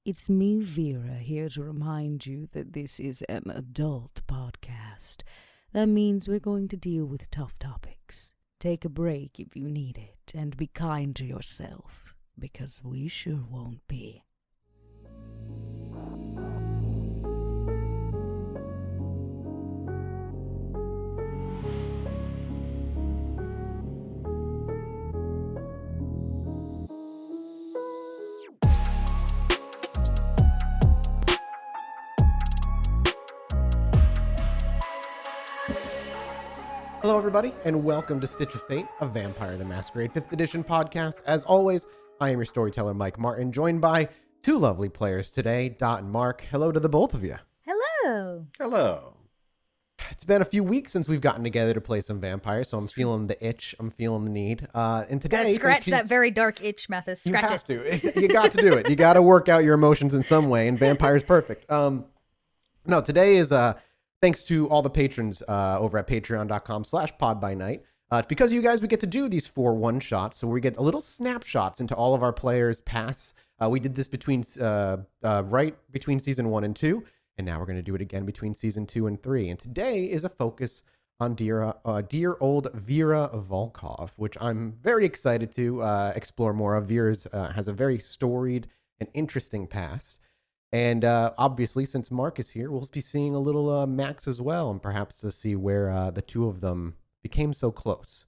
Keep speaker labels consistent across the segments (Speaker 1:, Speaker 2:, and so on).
Speaker 1: It's me, Vera, here to remind you that this is an adult podcast. That means we're going to deal with tough topics. Take a break if you need it, and be kind to yourself, because we sure won't be.
Speaker 2: Hello, everybody, and welcome to Stitch of Fate, a Vampire the Masquerade 5th edition podcast. As always, I am your storyteller, Mike Martin, joined by two lovely players today, Dot and Mark. Hello to the both of you.
Speaker 3: Hello.
Speaker 4: Hello.
Speaker 2: It's been a few weeks since we've gotten together to play some vampires, so I'm feeling the itch. I'm feeling the need. And today,
Speaker 3: Gotta scratch that very dark itch, Mathis.
Speaker 2: you
Speaker 3: Scratch
Speaker 2: have
Speaker 3: it.
Speaker 2: to. You got to do it. You got to work out your emotions in some way, and vampire's perfect. No, today is thanks to all the patrons over at patreon.com/podbynight. It's because of you guys we get to do these 4 one-shots, so we get a little snapshots into all of our players' pasts. We did this between right between season 1 and 2, and now we're going to do it again between season 2 and 3. And today is a focus on dear old Vera Volkov, which I'm very excited to explore more of. Vera's has a very storied and interesting past. And obviously, since Mark is here, we'll be seeing a little Max as well, and perhaps to see where the two of them became so close.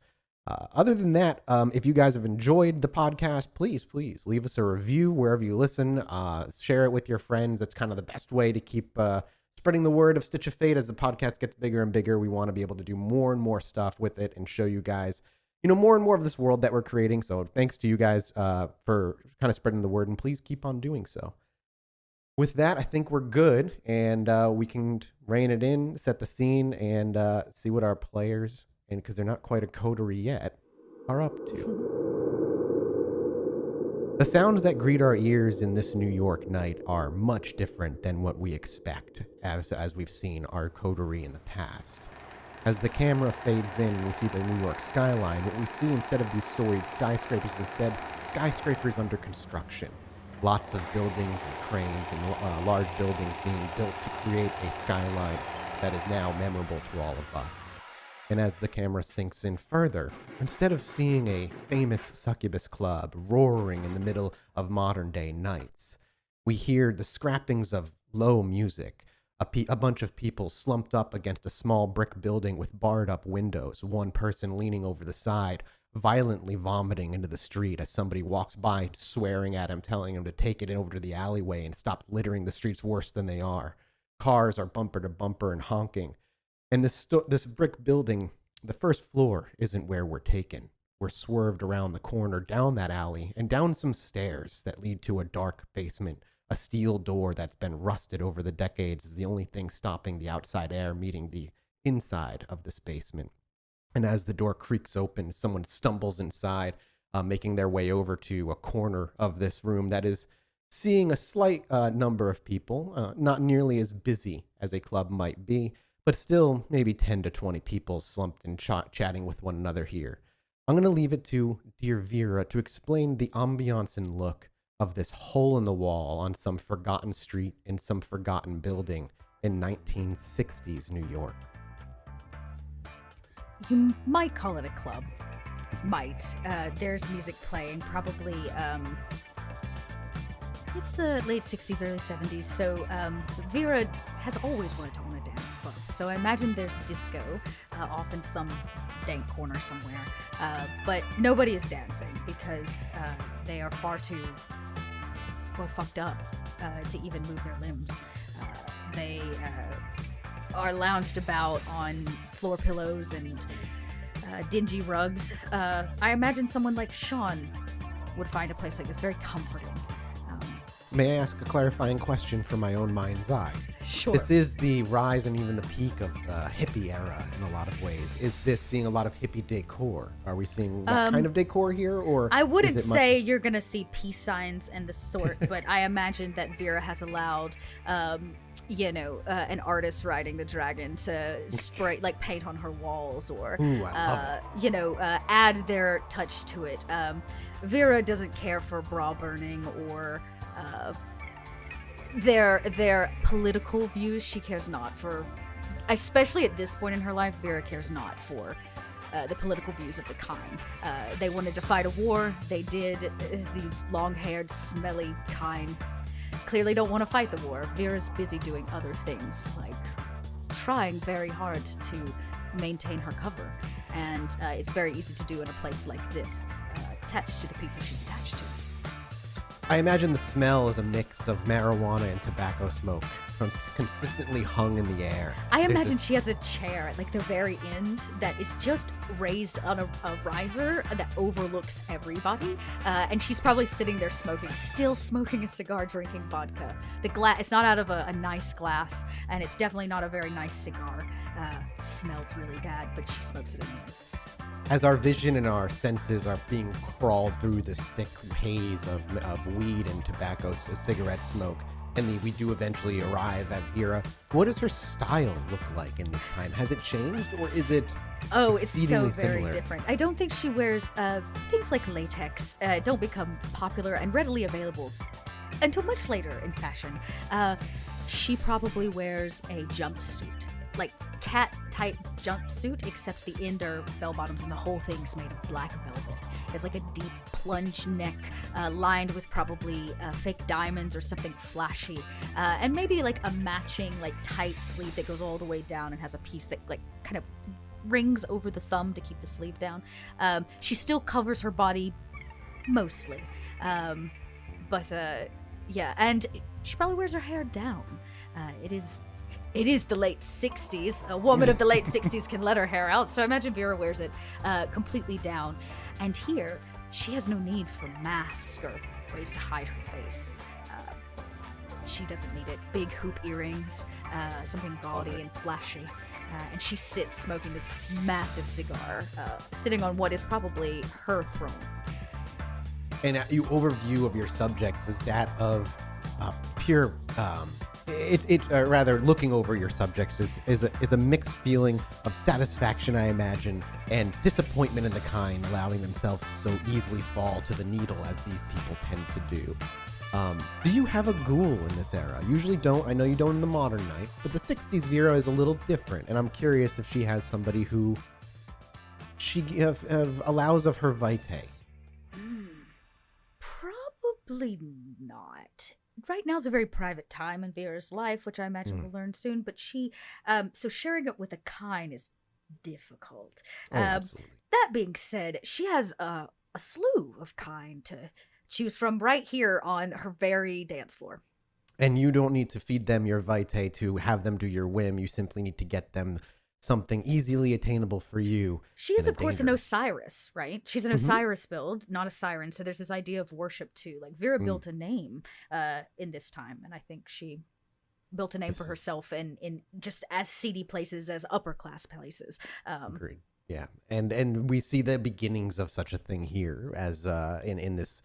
Speaker 2: Other than that, if you guys have enjoyed the podcast, please leave us a review wherever you listen. Share it with your friends. That's kind of the best way to keep spreading the word of Stitch of Fate as the podcast gets bigger and bigger. We want to be able to do more and more stuff with it and show you guys, more and more of this world that we're creating. So thanks to you guys for kind of spreading the word, and please keep on doing so. With that, I think we're good, and we can rein it in, set the scene, and see what our players, and because they're not quite a coterie yet, are up to. The sounds that greet our ears in this New York night are much different than what we expect, as we've seen our coterie in the past. As the camera fades in, we see the New York skyline. What we see instead of these storied skyscrapers, skyscrapers under construction. Lots of buildings and cranes and large buildings being built to create a skyline that is now memorable to all of us. And as the camera sinks in further, instead of seeing a famous Succubus Club roaring in the middle of modern-day nights, we hear the scrappings of low music, a bunch of people slumped up against a small brick building with barred-up windows, one person leaning over the side, violently vomiting into the street as somebody walks by, swearing at him, telling him to take it over to the alleyway and stop littering the streets worse than they are. Cars are bumper to bumper and honking. And this brick building, the first floor isn't where we're taken. We're swerved around the corner, down that alley, and down some stairs that lead to a dark basement. A steel door that's been rusted over the decades is the only thing stopping the outside air meeting the inside of this basement. And as the door creaks open, someone stumbles inside, making their way over to a corner of this room that is seeing a slight number of people, not nearly as busy as a club might be, but still maybe 10 to 20 people slumped and chatting with one another here. I'm going to leave it to dear Vera to explain the ambiance and look of this hole in the wall on some forgotten street in some forgotten building in 1960s New York.
Speaker 3: You might call it a club. Might. There's music playing, probably, it's the late 60s, early 70s, so Vera has always wanted to own a dance club. So I imagine there's disco off in some dank corner somewhere. But nobody is dancing because they are far too, fucked up to even move their limbs. They are lounged about on floor pillows and dingy rugs. I imagine someone like Sean would find a place like this very comforting.
Speaker 2: May I ask a clarifying question from my own mind's eye?
Speaker 3: Sure.
Speaker 2: This is the rise and even the peak of the hippie era in a lot of ways. Is this seeing a lot of hippie decor? Are we seeing that kind of decor here, or
Speaker 3: I wouldn't say you're gonna see peace signs and the sort, but I imagine that Vera has allowed, an artist riding the dragon to spray, like paint on her walls, or
Speaker 2: I love it.
Speaker 3: Add their touch to it. Vera doesn't care for bra burning or Their political views, she cares not for. Especially at this point in her life, Vera cares not for the political views of the Kine. They wanted to fight a war. They did. These long-haired, smelly Kine clearly don't want to fight the war. Vera's busy doing other things, like trying very hard to maintain her cover. And it's very easy to do in a place like this, attached to the people she's attached to.
Speaker 2: I imagine the smell is a mix of marijuana and tobacco smoke, consistently hung in the air.
Speaker 3: I imagine she has a chair at like the very end that is just raised on a riser that overlooks everybody, and she's probably sitting there smoking, still smoking a cigar, drinking vodka. The glass, it's not out of a nice glass, and it's definitely not a very nice cigar. It smells really bad, but she smokes it anyways.
Speaker 2: As our vision and our senses are being crawled through this thick haze of weed and tobacco, cigarette smoke, and we do eventually arrive at Vera, what does her style look like in this time? Has it changed, or is it
Speaker 3: it's so very
Speaker 2: similar?
Speaker 3: different. I don't think she wears things like latex. Don't become popular and readily available until much later in fashion. She probably wears a jumpsuit, like cat-type jumpsuit, except the end are bell-bottoms and the whole thing's made of black velvet. It's like a deep plunge neck, lined with probably fake diamonds or something flashy, and maybe like a matching like tight sleeve that goes all the way down and has a piece that like kind of rings over the thumb to keep the sleeve down. She still covers her body mostly, but yeah, and she probably wears her hair down. It is the late 60s. A woman of the late 60s can let her hair out, so I imagine Vera wears it completely down. And here, she has no need for masks or ways to hide her face. She doesn't need it. Big hoop earrings, something gaudy and flashy. And she sits smoking this massive cigar, sitting on what is probably her throne.
Speaker 2: And your overview of your subjects is that of pure... rather, looking over your subjects is a mixed feeling of satisfaction, I imagine, and disappointment in the Kine, allowing themselves to so easily fall to the needle as these people tend to do. Do you have a ghoul in this era? Usually don't. I know you don't in the modern Knights, but the 60s Vera is a little different, and I'm curious if she has somebody who she allows of her vitae.
Speaker 3: Probably not. Right now is a very private time in Vera's life, which I imagine we'll learn soon, but she, so sharing it with a Kine is difficult.
Speaker 2: Absolutely.
Speaker 3: That being said, she has a slew of Kine to choose from right here on her very dance floor.
Speaker 2: And you don't need to feed them your vitae to have them do your whim. You simply need to get them something easily attainable for you.
Speaker 3: She is, of course, an Osiris, right? She's an Osiris build, not a siren. So there's this idea of worship, too. Like, Vera built a name in this time, and I think she built a name for herself in just as seedy places as upper-class places.
Speaker 2: Agreed. Yeah. And we see the beginnings of such a thing here as in this,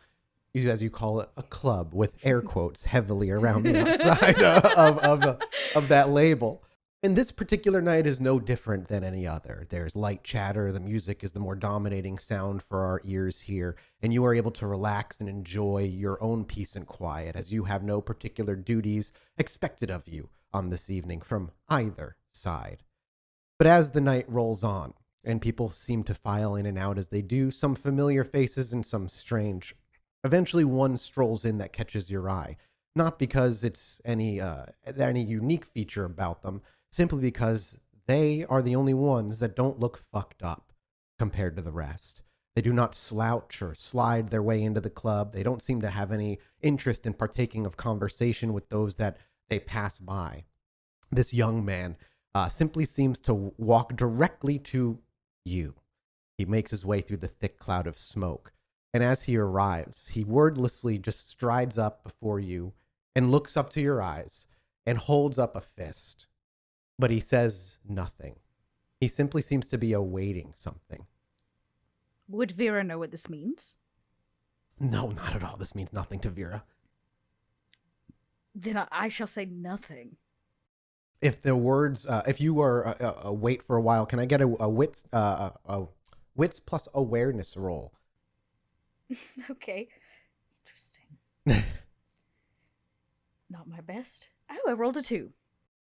Speaker 2: as you call it, a club with air quotes heavily around the outside of that label. And this particular night is no different than any other. There's light chatter. The music is the more dominating sound for our ears here. And you are able to relax and enjoy your own peace and quiet as you have no particular duties expected of you on this evening from either side. But as the night rolls on and people seem to file in and out as they do, some familiar faces and some strange, eventually one strolls in that catches your eye. Not because it's any unique feature about them, simply because they are the only ones that don't look fucked up compared to the rest. They do not slouch or slide their way into the club. They don't seem to have any interest in partaking of conversation with those that they pass by. This young man simply seems to walk directly to you. He makes his way through the thick cloud of smoke. And as he arrives, he wordlessly just strides up before you and looks up to your eyes and holds up a fist. But he says nothing. He simply seems to be awaiting something.
Speaker 3: Would Vera know what this means?
Speaker 2: No, not at all. This means nothing to Vera.
Speaker 3: Then I shall say nothing.
Speaker 2: If the words, if you are wait for a while, can I get a wits plus awareness roll?
Speaker 3: Okay. Interesting. not my best. Oh, I rolled a 2.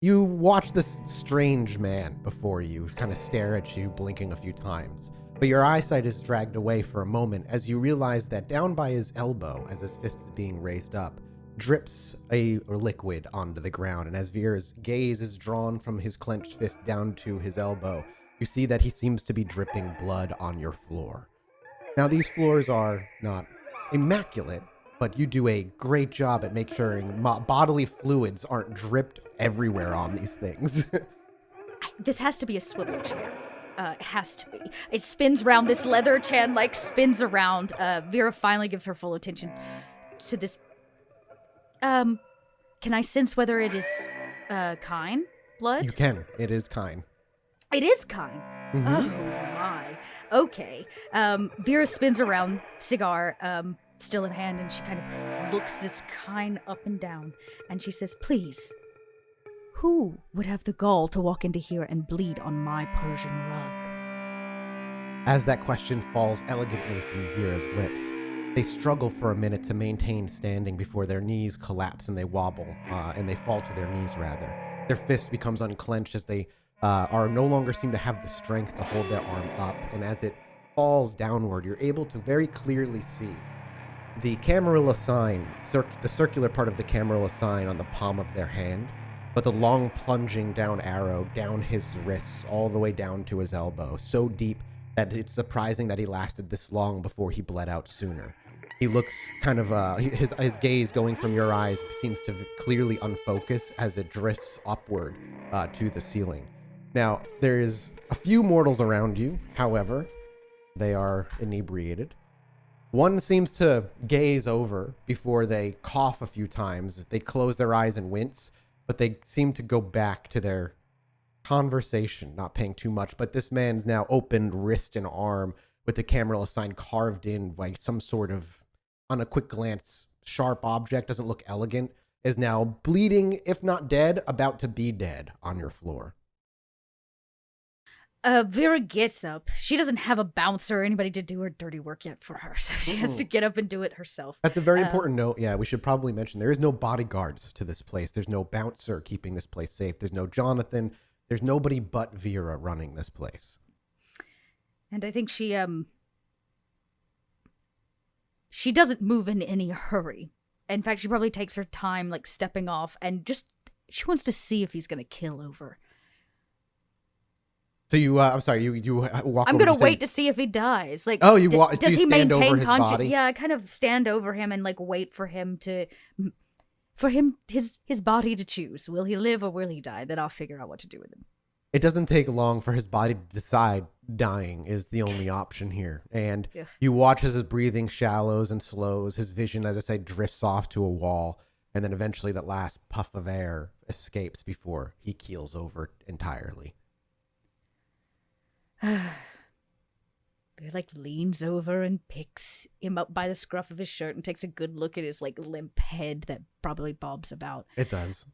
Speaker 2: You watch this strange man before you kind of stare at you, blinking a few times. But your eyesight is dragged away for a moment as you realize that down by his elbow, as his fist is being raised up, drips a liquid onto the ground. And as Vera's gaze is drawn from his clenched fist down to his elbow, you see that he seems to be dripping blood on your floor. Now, these floors are not immaculate, but you do a great job at making sure bodily fluids aren't dripped everywhere on these things.
Speaker 3: This has to be a swivel chair. It has to be. It spins around. This leather chair, like, spins around. Vera finally gives her full attention to this. Can I sense whether it is, kine blood?
Speaker 2: You can. It is kine.
Speaker 3: It is kine.
Speaker 2: Mm-hmm.
Speaker 3: Oh, my. Okay. Vera spins around, cigar, still in hand, and she kind of looks this kine up and down, and she says, please, who would have the gall to walk into here and bleed on my Persian rug?
Speaker 2: As that question falls elegantly from Vera's lips, they struggle for a minute to maintain standing before their knees collapse and they wobble, and they fall to their knees, rather. Their fist becomes unclenched as they are no longer seem to have the strength to hold their arm up, and as it falls downward, you're able to very clearly see the Camarilla sign, the circular part of the Camarilla sign on the palm of their hand, but the long plunging down arrow down his wrists all the way down to his elbow, so deep that it's surprising that he lasted this long before he bled out sooner. He looks kind of, his gaze going from your eyes seems to clearly unfocus as it drifts upward to the ceiling. Now, there is a few mortals around you, however, they are inebriated. One seems to gaze over before they cough a few times. They close their eyes and wince, but they seem to go back to their conversation, not paying too much. But this man's now opened wrist and arm with the Camarilla sign carved in by some sort of, on a quick glance, sharp object, doesn't look elegant, is now bleeding, if not dead, about to be dead on your floor.
Speaker 3: Vera gets up. She doesn't have a bouncer or anybody to do her dirty work yet for her, so she has to get up and do it herself.
Speaker 2: That's a very important note. Yeah, we should probably mention there is no bodyguards to this place. There's no bouncer keeping this place safe. There's no Jonathan. There's nobody but Vera running this place.
Speaker 3: And I think she doesn't move in any hurry. In fact, she probably takes her time, like, stepping off, and she wants to see if he's going to kill over.
Speaker 2: So you, I'm sorry, you walk.
Speaker 3: I'm gonna wait to see if he dies. Like,
Speaker 2: oh,
Speaker 3: does he maintain
Speaker 2: conscience?
Speaker 3: Yeah, I kind of stand over him and like wait for him his body to choose. Will he live or will he die? Then I'll figure out what to do with him.
Speaker 2: It doesn't take long for his body to decide dying is the only option here, and you watch as his breathing shallows and slows. His vision, as I say, drifts off to a wall, and then eventually that last puff of air escapes before he keels over entirely.
Speaker 3: He like leans over and picks him up by the scruff of his shirt and takes a good look at his like limp head that probably bobs about.
Speaker 2: It does.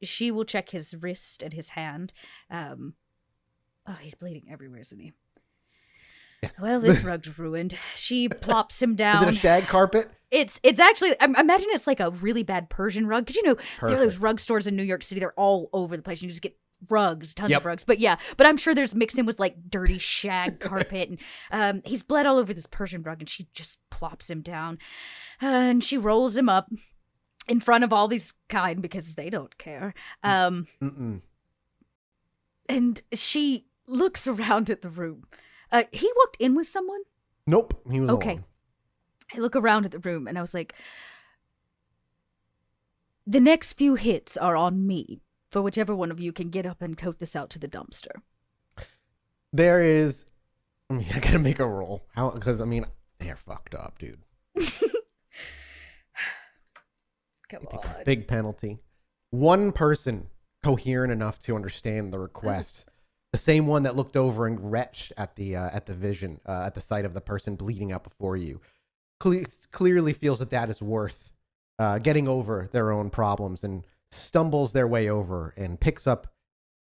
Speaker 3: She will check his wrist and his hand. He's bleeding everywhere, isn't he?
Speaker 2: Yes.
Speaker 3: Well, this rug's ruined. She plops him down.
Speaker 2: Is it a shag carpet?
Speaker 3: It's actually, I imagine it's like a really bad Persian rug. Because, there are those rug stores in New York City. They're all over the place. You just get rugs, tons of rugs. But I'm sure there's mixed in with like dirty shag carpet. And he's bled all over this Persian rug and she just plops him down. And she rolls him up in front of all these kind because they don't care. And she looks around at the room. He walked in with someone?
Speaker 2: Nope, he was
Speaker 3: okay.
Speaker 2: alone.
Speaker 3: I look around at the room and I was like, the next few hits are on me for whichever one of you can get up and tote this out to the dumpster.
Speaker 2: There is, I gotta make a roll. Because, they're fucked up, dude.
Speaker 3: Come on.
Speaker 2: Big penalty. One person coherent enough to understand the request. The same one that looked over and retched at the vision, at the sight of the person bleeding out before you, clearly feels that is worth getting over their own problems and stumbles their way over and picks up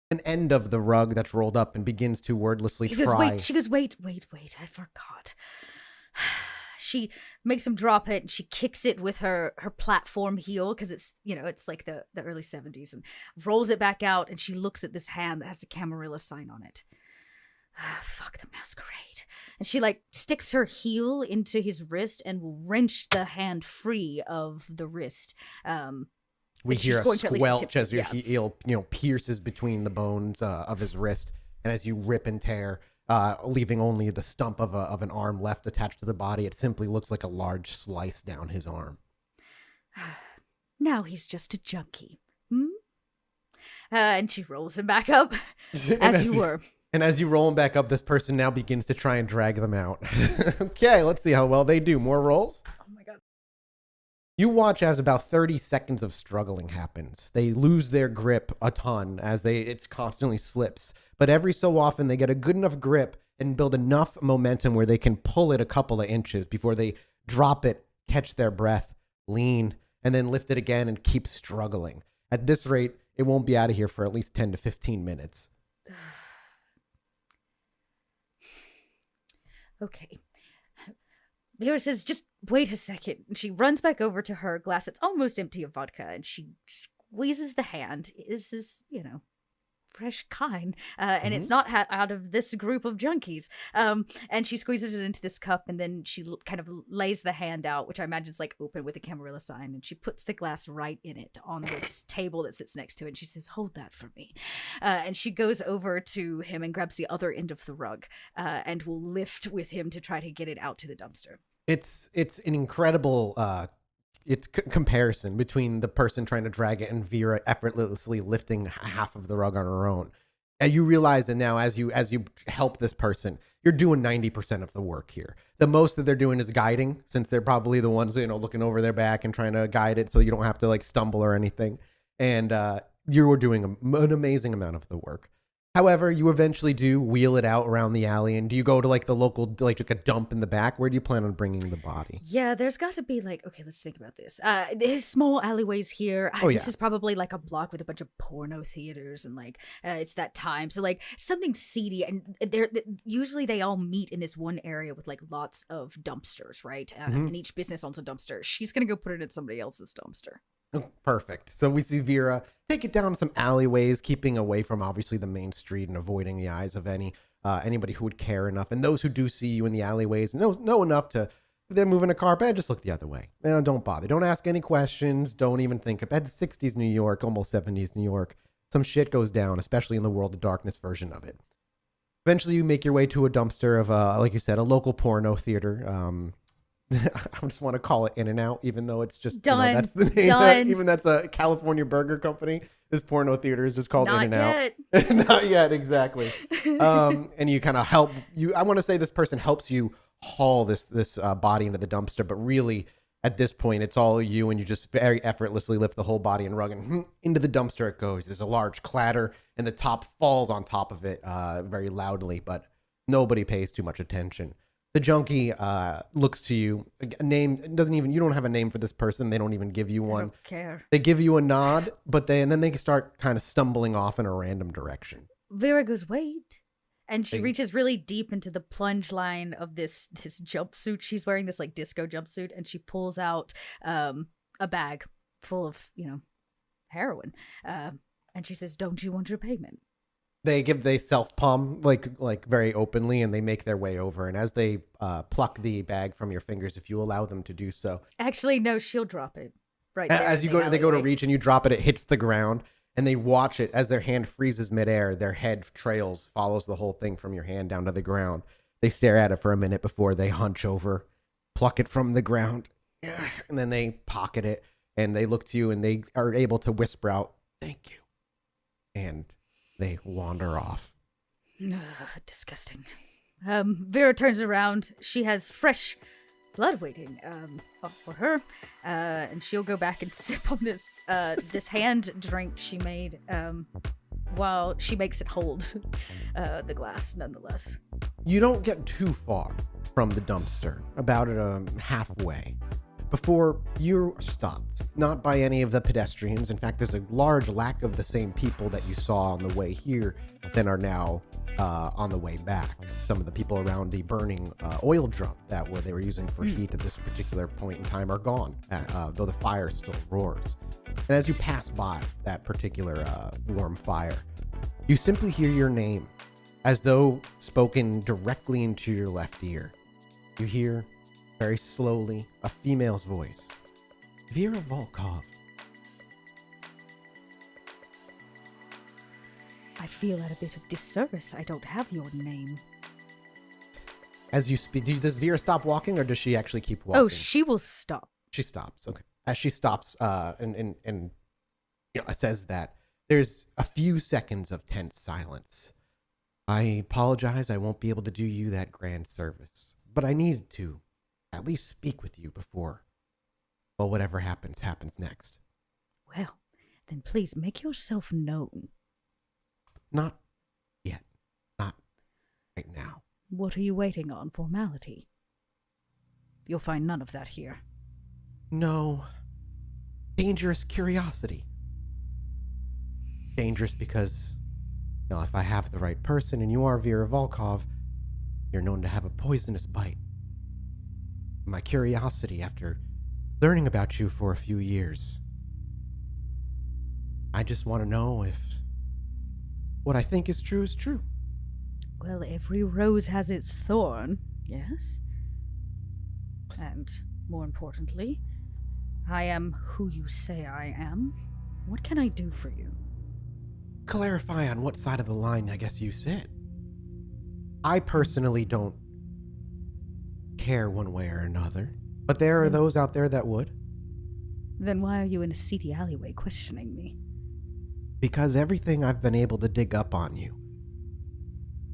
Speaker 2: an end of the rug that's rolled up and begins to wordlessly try.
Speaker 3: She goes, wait, I forgot. she makes him drop it, and she kicks it with her platform heel, because it's, it's like the early 70s, and rolls it back out, and she looks at this hand that has the Camarilla sign on it. Fuck the Masquerade. And she sticks her heel into his wrist and will wrench the hand free of the wrist.
Speaker 2: We hear a squelch as your heel, pierces between the bones of his wrist, and as you rip and tear, leaving only the stump of an arm left attached to the body, it simply looks like a large slice down his arm.
Speaker 3: Now he's just a junkie. And she rolls him back up, as you were.
Speaker 2: And as you roll him back up, this person now begins to try and drag them out. Okay, let's see how well they do. More rolls?
Speaker 3: Oh my god.
Speaker 2: You watch as about 30 seconds of struggling happens. They lose their grip a ton as it constantly slips. But every so often, they get a good enough grip and build enough momentum where they can pull it a couple of inches before they drop it, catch their breath, lean, and then lift it again and keep struggling. At this rate, it won't be out of here for at least 10 to 15 minutes.
Speaker 3: Okay. Vera says, just wait a second. And she runs back over to her glass that's almost empty of vodka, and she squeezes the hand. This is, fresh kind. And it's not out of this group of junkies. And she squeezes it into this cup, and then she kind of lays the hand out, which I imagine is open with a Camarilla sign, and she puts the glass right in it on this table that sits next to it. And she says, hold that for me. And she goes over to him and grabs the other end of the rug, and will lift with him to try to get it out to the dumpster.
Speaker 2: It's an incredible comparison between the person trying to drag it and Vera effortlessly lifting half of the rug on her own. And you realize that now as you help this person, you're doing 90% of the work here. The most that they're doing is guiding, since they're probably the ones, looking over their back and trying to guide it so you don't have to stumble or anything. And you were doing an amazing amount of the work. However, you eventually do wheel it out around the alley. And do you go to the local, a dump in the back? Where do you plan on bringing the body?
Speaker 3: Yeah, there's got to be okay, let's think about this. There's small alleyways here. This is probably a block with a bunch of porno theaters, and it's that time. So something seedy, and usually they all meet in this one area with lots of dumpsters, right? And each business owns a dumpster. She's going to go put it in somebody else's dumpster.
Speaker 2: Oh, perfect. So we see Vera take it down some alleyways, keeping away from obviously the main street and avoiding the eyes of anybody who would care enough. And those who do see you in the alleyways know enough to, if they're moving a car, just look the other way. Don't bother. Don't ask any questions. Don't even think about it. 60s New York, almost 70s New York. Some shit goes down, especially in the World of Darkness version of it. Eventually, you make your way to a dumpster of, like you said, a local porno theater. I just want to call it In-N-Out, even though it's just
Speaker 3: done.
Speaker 2: That's the name. Even that's a California burger company. This porno theater is just called In-N-Out. Not yet, exactly. And you kind of help you. I want to say this person helps you haul this body into the dumpster, but really at this point it's all you, and you just very effortlessly lift the whole body and rug, and into the dumpster it goes. There's a large clatter, and the top falls on top of it very loudly, but nobody pays too much attention. The junkie looks to you. A name you don't have a name for this person. They don't even give you one.
Speaker 3: I don't care.
Speaker 2: They give you a nod, but then they start kind of stumbling off in a random direction.
Speaker 3: Vera goes, wait. And she reaches really deep into the plunge line of this jumpsuit. She's wearing this disco jumpsuit, and she pulls out a bag full of, heroin. And she says, don't you want your payment?
Speaker 2: They self-palm very openly, and they make their way over. And as they pluck the bag from your fingers, if you allow them to do so.
Speaker 3: Actually, no, she'll drop it right there.
Speaker 2: As they go to reach and you drop it, it hits the ground, and they watch it as their hand freezes midair. Their head follows the whole thing from your hand down to the ground. They stare at it for a minute before they hunch over, pluck it from the ground, and then they pocket it, and they look to you, and they are able to whisper out, "Thank you," and they wander off.
Speaker 3: Disgusting. Vera turns around. She has fresh blood waiting for her, and she'll go back and sip on this hand drink she made while she makes it hold the glass nonetheless.
Speaker 2: You don't get too far from the dumpster, about halfway, before you're stopped, not by any of the pedestrians. In fact, there's a large lack of the same people that you saw on the way here than are now on the way back. Some of the people around the burning oil drum that they were using for heat at this particular point in time are gone, though the fire still roars. And as you pass by that particular warm fire, you simply hear your name, as though spoken directly into your left ear. You hear, very slowly, a female's voice. Vera Volkov.
Speaker 3: I feel at a bit of disservice. I don't have your name.
Speaker 2: As you speak, does Vera stop walking, or does she actually keep walking?
Speaker 3: Oh, she will stop.
Speaker 2: She stops. Okay. As she stops, and says that there's a few seconds of tense silence. I apologize. I won't be able to do you that grand service, but I needed to at least speak with you before, well, whatever happens next.
Speaker 3: Well, then please make yourself known.
Speaker 2: Not yet. Not right now.
Speaker 3: What are you waiting on? Formality? You'll find none of that here.
Speaker 2: No. Dangerous curiosity. Dangerous because, if I have the right person and you are Vera Volkov, you're known to have a poisonous bite. My curiosity after learning about you for a few years, I just want to know if what I think is true is true.
Speaker 3: Well, every rose has its thorn, yes? And, more importantly, I am who you say I am. What can I do for you?
Speaker 2: Clarify on what side of the line I guess you sit. I personally don't care one way or another, but there are those out there that would.
Speaker 3: Then why are you in a seedy alleyway questioning me?
Speaker 2: Because everything I've been able to dig up on you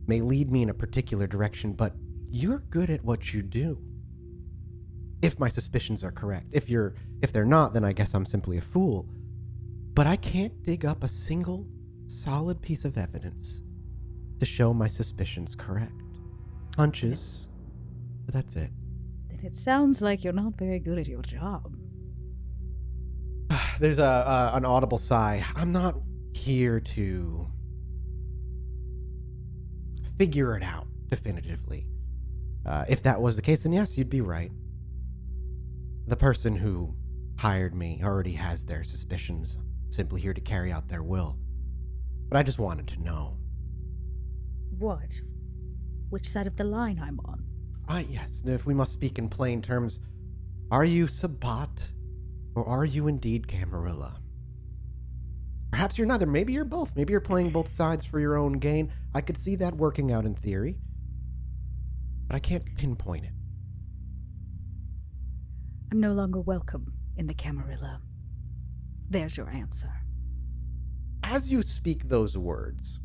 Speaker 2: may lead me in a particular direction, but you're good at what you do. If my suspicions are correct. If they're not, then I guess I'm simply a fool. But I can't dig up a single solid piece of evidence to show my suspicions correct. Hunches, but that's it.
Speaker 3: Then it sounds like you're not very good at your job.
Speaker 2: There's an audible sigh. I'm not here to figure it out definitively. If that was the case, then yes, you'd be right. The person who hired me already has their suspicions, simply here to carry out their will. But I just wanted to know.
Speaker 3: What? Which side of the line I'm on?
Speaker 2: Yes, if we must speak in plain terms, are you Sabat, or are you indeed Camarilla? Perhaps you're neither. Maybe you're both. Maybe you're playing both sides for your own gain. I could see that working out in theory, but I can't pinpoint it.
Speaker 3: I'm no longer welcome in the Camarilla. There's your answer.
Speaker 2: As you speak those words,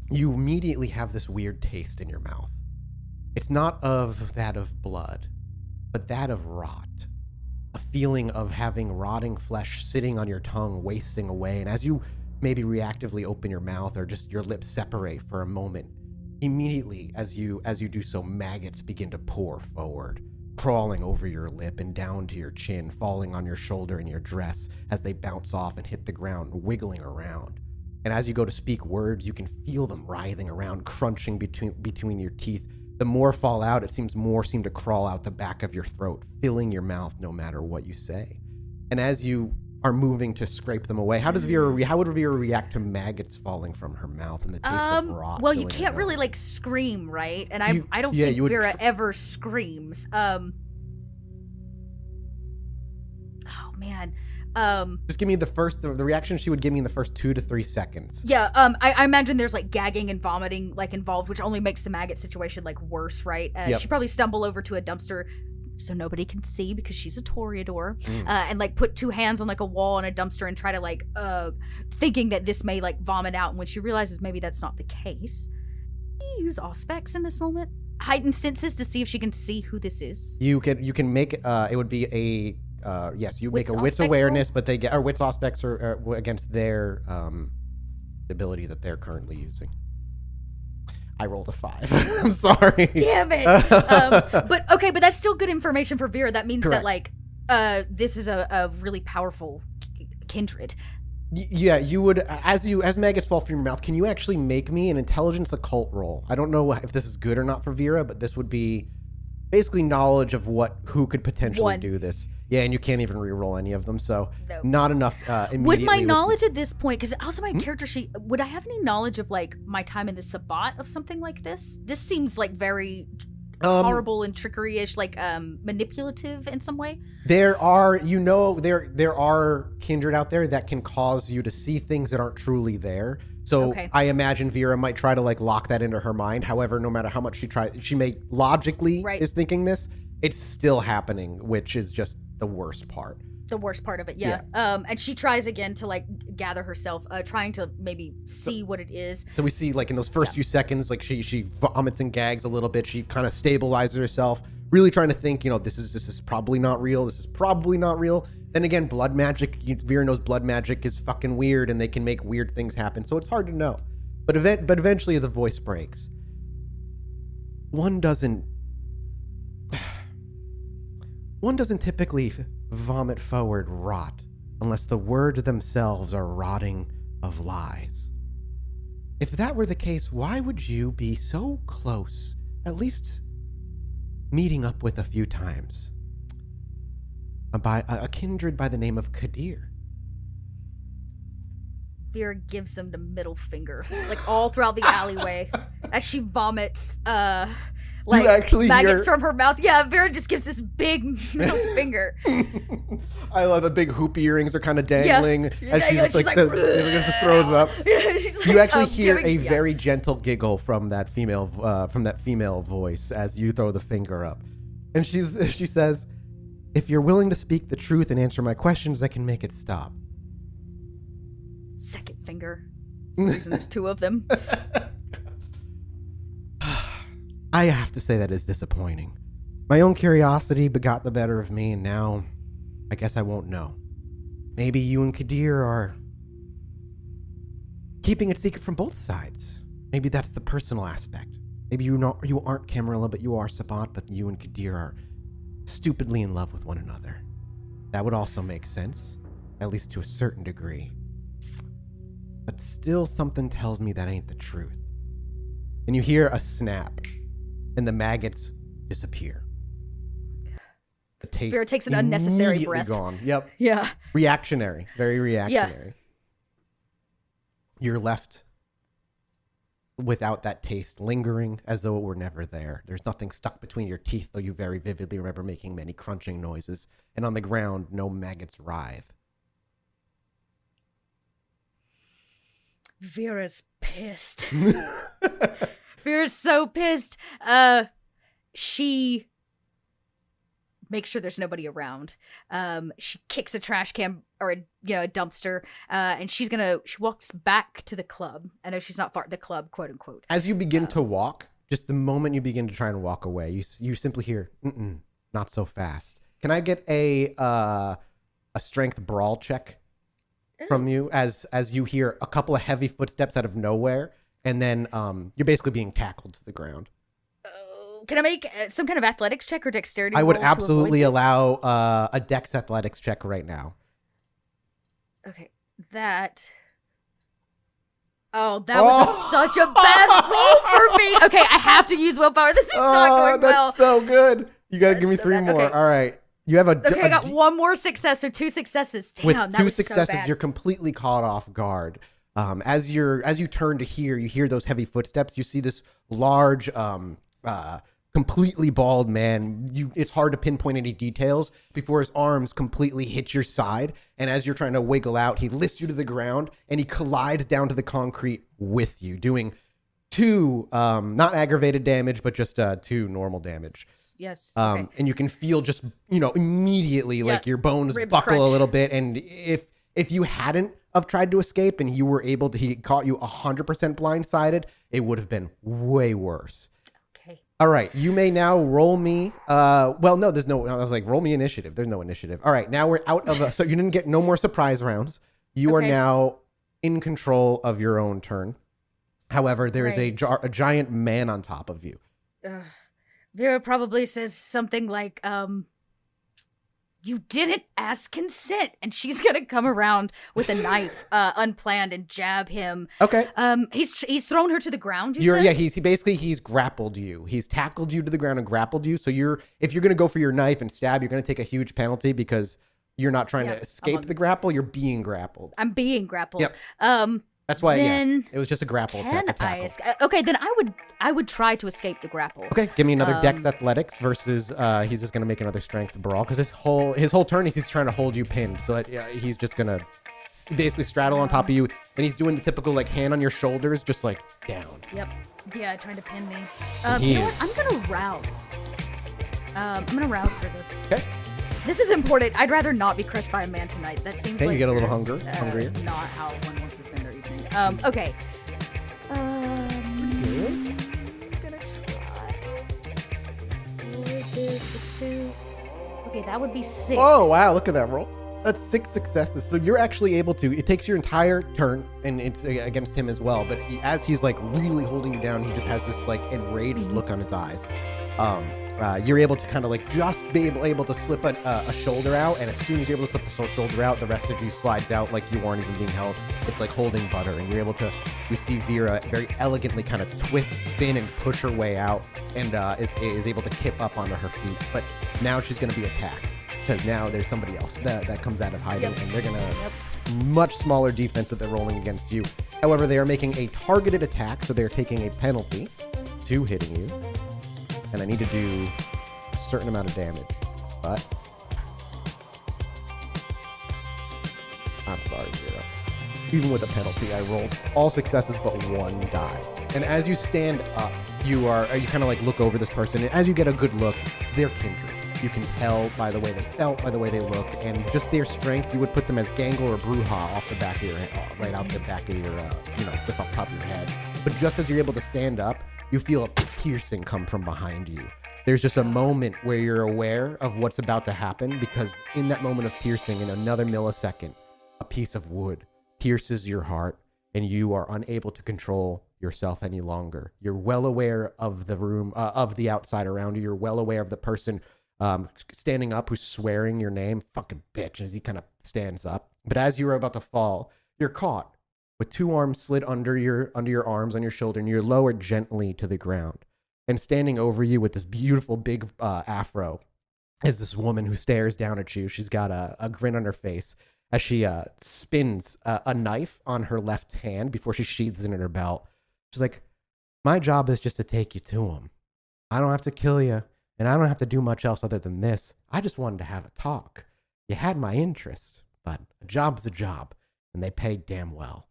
Speaker 2: you immediately have this weird taste in your mouth. It's not of that of blood, but that of rot. A feeling of having rotting flesh sitting on your tongue, wasting away, and as you maybe reactively open your mouth or just your lips separate for a moment, immediately as you do so, maggots begin to pour forward, crawling over your lip and down to your chin, falling on your shoulder and your dress as they bounce off and hit the ground, wiggling around. And as you go to speak words, you can feel them writhing around, crunching between your teeth. The more fall out, it seems more seem to crawl out the back of your throat, filling your mouth no matter what you say. And as you are moving to scrape them away, how would Vera react to maggots falling from her mouth and the taste of rot?
Speaker 3: Well, you can't really like scream, right? And I don't think Vera ever screams. Oh man.
Speaker 2: Just give me the reaction she would give me in the first 2 to 3 seconds.
Speaker 3: Yeah, I imagine there's like gagging and vomiting like involved, which only makes the maggot situation like worse, right?
Speaker 2: Yep.
Speaker 3: She'd probably stumble over to a dumpster so nobody can see because she's a toreador, and like put 2 hands on like a wall on a dumpster and try to like thinking that this may like vomit out, and when she realizes maybe that's not the case, you use Auspex in this moment, heightened senses to see if she can see who this is.
Speaker 2: You can make it would be a yes, you
Speaker 3: Wits
Speaker 2: make a wits
Speaker 3: Auspex
Speaker 2: awareness,
Speaker 3: roll?
Speaker 2: but they get wits Auspex are against their ability that they're currently using. I rolled a 5. I'm sorry.
Speaker 3: Damn it. But that's still good information for Vera. That means
Speaker 2: Correct.
Speaker 3: that like this is a really powerful kindred.
Speaker 2: Yeah, you would, as maggots fall from your mouth, can you actually make me an intelligence occult roll? I don't know if this is good or not for Vera, but this would be basically knowledge of who could potentially do this. Yeah, and you can't even re-roll any of them, so not enough immediately.
Speaker 3: Would my knowledge at this point, because also my character sheet, would I have any knowledge of like my time in the Sabbat of something like this? This seems like very horrible and trickery-ish, like manipulative in some way.
Speaker 2: There are kindred out there that can cause you to see things that aren't truly there. So I imagine Vera might try to like lock that into her mind. However, no matter how much she tries, she may logically is thinking this, it's still happening, which is just the worst part.
Speaker 3: The worst part of it, yeah. And she tries again to like gather herself, trying to maybe see what it is.
Speaker 2: So we see like in those first few seconds, like she vomits and gags a little bit. She kind of stabilizes herself, really trying to think, this is probably not real. This is probably not real. Then again, blood magic, Vera knows blood magic is fucking weird and they can make weird things happen. So it's hard to know. But eventually the voice breaks. One doesn't typically vomit forward rot unless the words themselves are rotting of lies. If that were the case, why would you be so close, at least meeting up with a few times? A kindred by the name of Kadir.
Speaker 3: Vera gives them the middle finger, like all throughout the alleyway as she vomits like maggots from her mouth. Yeah, Vera just gives this big middle finger.
Speaker 2: I love the big hoop earrings are kind of dangling as she's like just throws up. You actually hear a very gentle giggle from that female voice as you throw the finger up, and she says, "If you're willing to speak the truth and answer my questions, I can make it stop."
Speaker 3: Second finger. For some reason there's two of them.
Speaker 2: I have to say that is disappointing. My own curiosity begot the better of me, and now I guess I won't know. Maybe you and Kadir are keeping it secret from both sides. Maybe that's the personal aspect. Maybe you aren't Camarilla, but you are Sabbat, but you and Kadir are stupidly in love with one another. That would also make sense, at least to a certain degree. But still something tells me that ain't the truth. And you hear a snap, and the maggots disappear. The taste
Speaker 3: Vera takes an unnecessary breath.
Speaker 2: Gone. Yep.
Speaker 3: Yeah.
Speaker 2: Reactionary. Very reactionary. Yeah. You're left without that taste, lingering as though it were never there. There's nothing stuck between your teeth, though you very vividly remember making many crunching noises. And on the ground, no maggots writhe.
Speaker 3: Vera's pissed. Vera's so pissed. She makes sure there's nobody around. She kicks a trash can or a dumpster, and she walks back to the club. I know she's not far. The club, quote unquote.
Speaker 2: As you begin to walk, just the moment you begin to try and walk away, you simply hear, not so fast. Can I get a strength brawl check from you as you hear a couple of heavy footsteps out of nowhere, and then you're basically being tackled to the ground?
Speaker 3: Can I make some kind of athletics check or dexterity roll?
Speaker 2: I would absolutely allow a dex athletics check right now.
Speaker 3: Okay, that was such a bad roll for me. Okay, I have to use willpower. This is not going well.
Speaker 2: That's so good. You got to give me three more. Okay. All right. You have
Speaker 3: I got one more success, so 2 successes. Damn,
Speaker 2: with
Speaker 3: that
Speaker 2: two
Speaker 3: was
Speaker 2: successes,
Speaker 3: so bad.
Speaker 2: You're completely caught off guard. As you turn to you hear those heavy footsteps. You see this large, completely bald man. It's hard to pinpoint any details before his arms completely hit your side. And as you're trying to wiggle out, he lifts you to the ground and he collides down to the concrete with you, doing 2 not aggravated damage, but just 2 normal damage.
Speaker 3: Yes. Okay.
Speaker 2: And you can feel just immediately like your bones
Speaker 3: Ribs
Speaker 2: buckle
Speaker 3: crunch.
Speaker 2: a little bit. And if you hadn't have tried to escape and he caught you 100% blindsided, it would have been way worse.
Speaker 3: Okay.
Speaker 2: All right, you may now roll me. Well, no, there's no. I was like, roll me initiative. There's no initiative. All right, now we're out of. So you didn't get no more surprise rounds. You are now in control of your own turn. However, there is a giant man on top of you.
Speaker 3: Vera probably says something like, you didn't ask consent. And she's going to come around with a knife unplanned and jab him.
Speaker 2: Okay.
Speaker 3: He's thrown her to the ground, you said?
Speaker 2: Yeah, he's grappled you. He's tackled you to the ground and grappled you. So if you're going to go for your knife and stab, you're going to take a huge penalty because you're not trying to escape the grapple. You're being grappled.
Speaker 3: I'm being grappled.
Speaker 2: Yep. That's why, it was just a grapple tackle.
Speaker 3: Okay, then I would try to escape the grapple.
Speaker 2: Okay, give me another Dex Athletics versus he's just gonna make another Strength brawl because his whole turn he's trying to hold you pinned. So he's just gonna basically straddle on top of you, and he's doing the typical like hand on your shoulders, just like down.
Speaker 3: Yep. Yeah, trying to pin me. You know what? I'm gonna rouse. I'm gonna rouse for this.
Speaker 2: Okay.
Speaker 3: This is important. I'd rather not be crushed by a man tonight. That seems like
Speaker 2: you get a little
Speaker 3: hungrier. Not how one wants to spend their evening. Okay. I'm gonna try with this with 2. Okay, that would be 6.
Speaker 2: Oh wow! Look at that roll. That's 6 successes. So you're actually able to. It takes your entire turn, and it's against him as well. But as he's like really holding you down, he just has this like enraged look on his eyes. You're able to kind of like just be able to slip a shoulder out, and as soon as you're able to slip the shoulder out, the rest of you slides out like you weren't even being held. It's like holding butter, and you're able to. We see Vera very elegantly kind of twist, spin, and push her way out, and is able to kip up onto her feet. But now she's going to be attacked because now there's somebody else that comes out of hiding, and they're going to much smaller defense that they're rolling against you. However, they are making a targeted attack, so they're taking a penalty to hitting you. And I need to do a certain amount of damage, but I'm sorry, Vera. Even with a penalty, I rolled all successes but 1 die. And as you stand up, you kind of like look over this person, and as you get a good look, they're kindred. You can tell by the way they felt, by the way they looked, and just their strength. You would put them as Gangle or Bruja off the back of your head, right out the back of your, just off the top of your head. But just as you're able to stand up, you feel a piercing come from behind you. There's just a moment where you're aware of what's about to happen, because in that moment of piercing, in another millisecond, a piece of wood pierces your heart, and you are unable to control yourself any longer. You're well aware of the room, of the outside around you. You're well aware of the person standing up who's swearing your name, fucking bitch, as he kind of stands up. But as you're about to fall, you're caught with 2 arms slid under your arms on your shoulder, and you're lowered gently to the ground. And standing over you with this beautiful big afro is this woman who stares down at you. She's got a grin on her face as she spins a knife on her left hand before she sheathes it in her belt. She's like, my job is just to take you to him. I don't have to kill you, and I don't have to do much else other than this. I just wanted to have a talk. You had my interest, but a job's a job, and they pay damn well.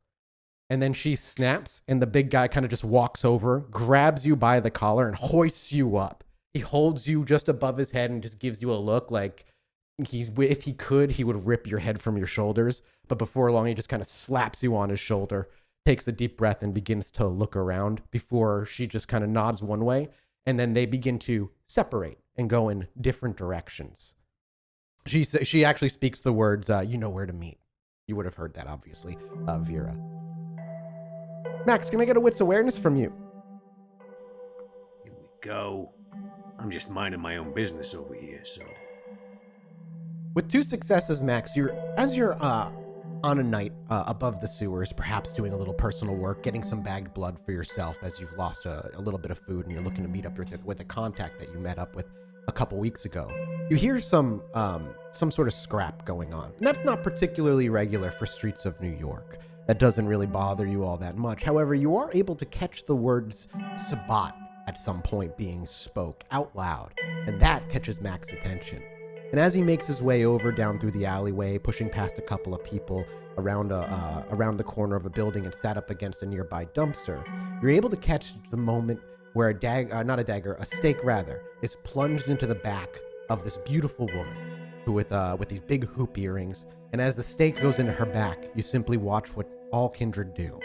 Speaker 2: And then she snaps, and the big guy kind of just walks over, grabs you by the collar, and hoists you up. He holds you just above his head and just gives you a look like if he could, he would rip your head from your shoulders. But before long, he just kind of slaps you on his shoulder, takes a deep breath, and begins to look around before she just kind of nods one way. And then they begin to separate and go in different directions. She actually speaks the words, you know where to meet. You would have heard that, obviously, Vera. Max, can I get a wits awareness from you?
Speaker 4: Here we go. I'm just minding my own business over here, so.
Speaker 2: With 2 successes, Max, as you're on a night above the sewers, perhaps doing a little personal work, getting some bagged blood for yourself as you've lost a little bit of food and you're looking to meet up with a contact that you met up with a couple weeks ago. You hear some sort of scrap going on. And that's not particularly regular for streets of New York. That doesn't really bother you all that much. However, you are able to catch the words Sabat at some point being spoke out loud, and that catches Max's attention. And as he makes his way over down through the alleyway, pushing past a couple of people around the corner of a building and sat up against a nearby dumpster, you're able to catch the moment where a stake is plunged into the back of this beautiful woman who with these big hoop earrings. And as the stake goes into her back, you simply watch what all kindred do.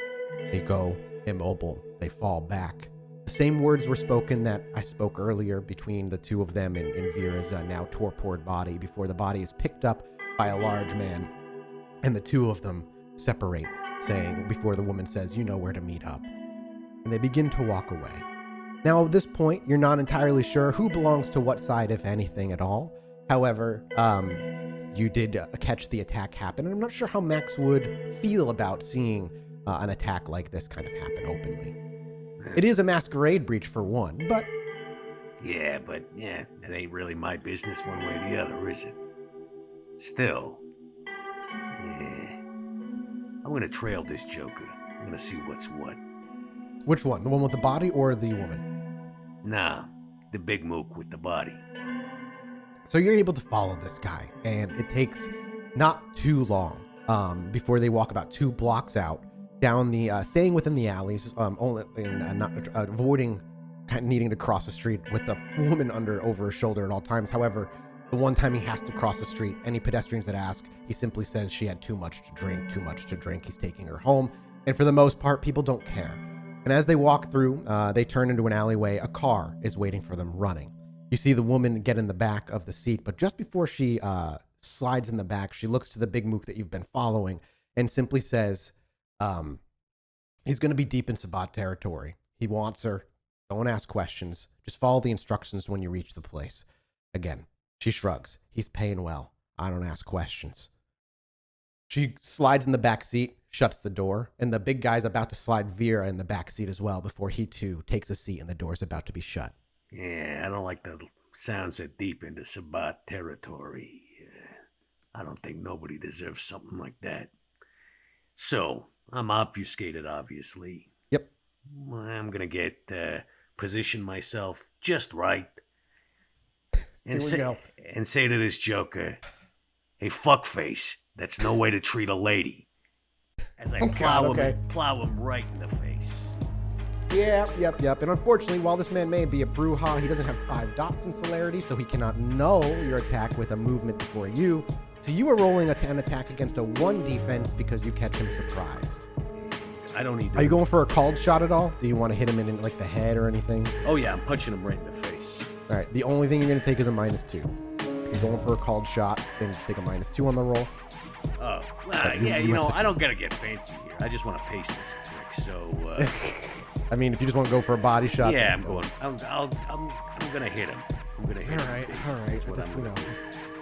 Speaker 2: They go immobile. They fall back. The same words were spoken that I spoke earlier between the 2 of them in Vera's now torpored body before the body is picked up by a large man. And the 2 of them separate, saying, before the woman says, you know where to meet up. And they begin to walk away. Now, at this point, you're not entirely sure who belongs to what side, if anything at all. However, you did catch the attack happen, and I'm not sure how Max would feel about seeing an attack like this kind of happen openly. It is a masquerade breach for one, but...
Speaker 4: Yeah, but it ain't really my business one way or the other, is it? Still, I'm gonna trail this joker. I'm gonna see what's what.
Speaker 2: Which one? The one with the body or the woman?
Speaker 4: Nah, the big mook with the body.
Speaker 2: So you're able to follow this guy, and it takes not too long before they walk about 2 blocks out down the, staying within the alleys, only not avoiding kind of needing to cross the street with the woman over his shoulder at all times. However, the one time he has to cross the street, any pedestrians that ask, he simply says she had too much to drink. He's taking her home. And for the most part, people don't care. And as they walk through, they turn into an alleyway. A car is waiting for them running. You see the woman get in the back of the seat, but just before she slides in the back, she looks to the big mook that you've been following and simply says, he's going to be deep in Sabat territory. He wants her. Don't ask questions. Just follow the instructions when you reach the place. Again, she shrugs. He's paying well. I don't ask questions. She slides in the back seat, shuts the door, and the big guy's about to slide Vera in the back seat as well before he too takes a seat and the door's about to be shut.
Speaker 4: Yeah, I don't like the sounds that deep into Sabat territory. I don't think nobody deserves something like that. So, I'm obfuscated, obviously.
Speaker 2: Yep.
Speaker 4: I'm gonna get position myself just right, and say to this joker, "Hey, fuckface, that's no way to treat a lady." As I plow him right in the face.
Speaker 2: Yep. And unfortunately, while this man may be a Bruja, he doesn't have 5 dots in celerity, so he cannot null your attack with a movement before you. So you are rolling an attack against a 1 defense because you catch him surprised.
Speaker 4: I don't need.
Speaker 2: Are you going for a called shot at all? Do you want to hit him in like the head or anything?
Speaker 4: Oh yeah, I'm punching him right in the face.
Speaker 2: All right. The only thing you're going to take is a -2. If you're going for a called shot, then just take a -2 on the roll.
Speaker 4: Oh, I don't gotta get fancy here. I just want to pace this quick. So.
Speaker 2: I mean, if you just want to go for a body shot.
Speaker 4: Yeah, I'm going. I'm gonna hit him. I'm gonna hit him.
Speaker 2: All right.
Speaker 4: That's what I'm gonna do.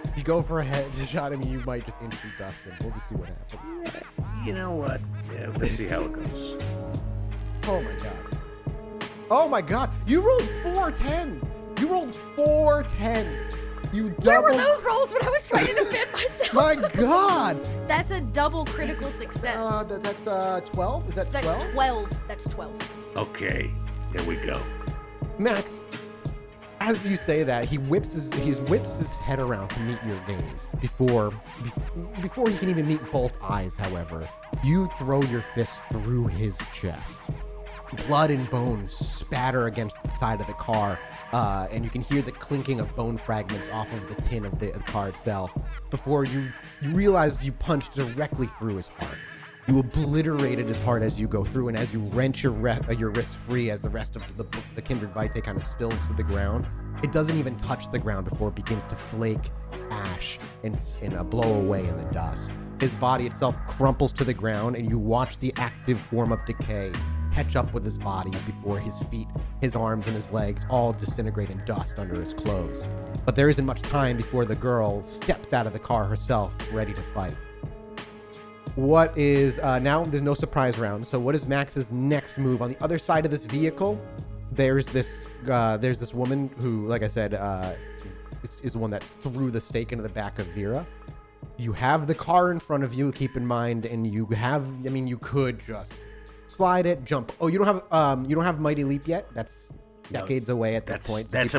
Speaker 2: If you go for a head shot, I mean, you might just instantly dust him. We'll just see what happens.
Speaker 4: You know what? Yeah, let's see how it goes.
Speaker 2: Oh my god. You rolled 4 10s. You rolled 4 10s. You doubled.
Speaker 3: Where were those rolls when I was trying to defend myself?
Speaker 2: My god.
Speaker 3: That's a double critical success.
Speaker 2: That's 12? Is that 12?
Speaker 3: That's 12. That's 12.
Speaker 4: Okay, there we go.
Speaker 2: Max, as you say that, he whips his head around to meet your gaze. Before he can even meet both eyes, however, you throw your fist through his chest. Blood and bones spatter against the side of the car, and you can hear the clinking of bone fragments off of the tin of the car itself before you realize you punched directly through his heart. You obliterated his heart as you go through, and as you wrench your wrist free as the rest of the Kindred Vitae kind of spills to the ground, it doesn't even touch the ground before it begins to flake ash and blow away in the dust. His body itself crumples to the ground, and you watch the active form of decay catch up with his body before his feet, his arms, and his legs all disintegrate in dust under his clothes. But there isn't much time before the girl steps out of the car herself, ready to fight. What is, now there's no surprise round, so what is Max's next move? On the other side of this vehicle, there's this woman who, like I said, is the one that threw the stake into the back of Vera. You have the car in front of you, keep in mind, and you could just slide it, jump. Oh, you don't have Mighty Leap yet? That's decades away at this point. So
Speaker 4: that's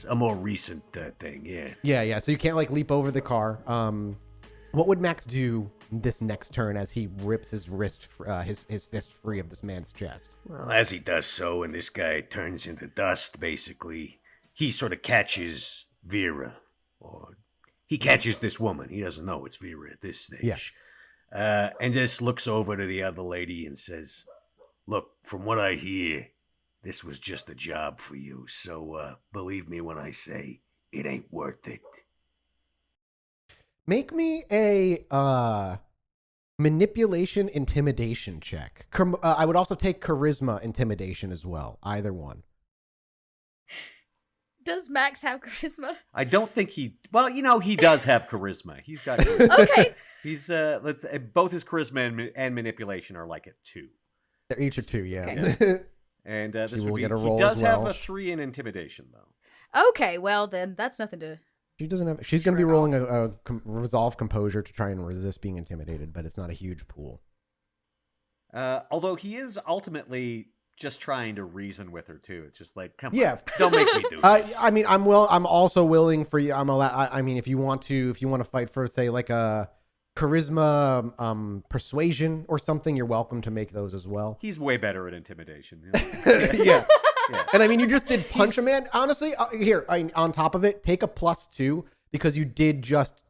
Speaker 4: a more recent thing, yeah.
Speaker 2: Yeah, so you can't like leap over the car. What would Max do this next turn as he rips his his fist free of this man's chest?
Speaker 4: Well, as he does so, and this guy turns into dust, basically, he sort of catches Vera, or he catches this woman. He doesn't know it's Vera at this stage.
Speaker 2: Yeah.
Speaker 4: And just looks over to the other lady and says, "Look, from what I hear, this was just a job for you, so believe me when I say it ain't worth it."
Speaker 2: Make me a manipulation intimidation check. I would also take charisma intimidation as well. Either one.
Speaker 3: Does Max have charisma?
Speaker 5: I don't think he. Well, he does have charisma. He's got. Charisma.
Speaker 3: Okay.
Speaker 5: He's both his charisma and manipulation are like at 2.
Speaker 2: They're each a 2, yeah.
Speaker 3: Okay.
Speaker 5: And
Speaker 2: She
Speaker 5: this
Speaker 2: will
Speaker 5: would be.
Speaker 2: get a
Speaker 5: He
Speaker 2: roll
Speaker 5: does
Speaker 2: as well.
Speaker 5: have a 3 in intimidation, though.
Speaker 3: Okay, well then that's nothing to.
Speaker 2: She doesn't have. She's going to be
Speaker 3: Shrug
Speaker 2: rolling a resolve composure to try and resist being intimidated, but it's not a huge pool.
Speaker 5: Although he is ultimately just trying to reason with her too. It's just like, come
Speaker 2: Yeah.
Speaker 5: on, don't make me do this.
Speaker 2: I mean, I'm also willing for you. I mean, if you want to fight for, say, like a charisma, persuasion or something, you're welcome to make those as well.
Speaker 5: He's way better at intimidation.
Speaker 2: Yeah. And I mean, you just did punch a man. Honestly, on top of it, take a +2 because you did just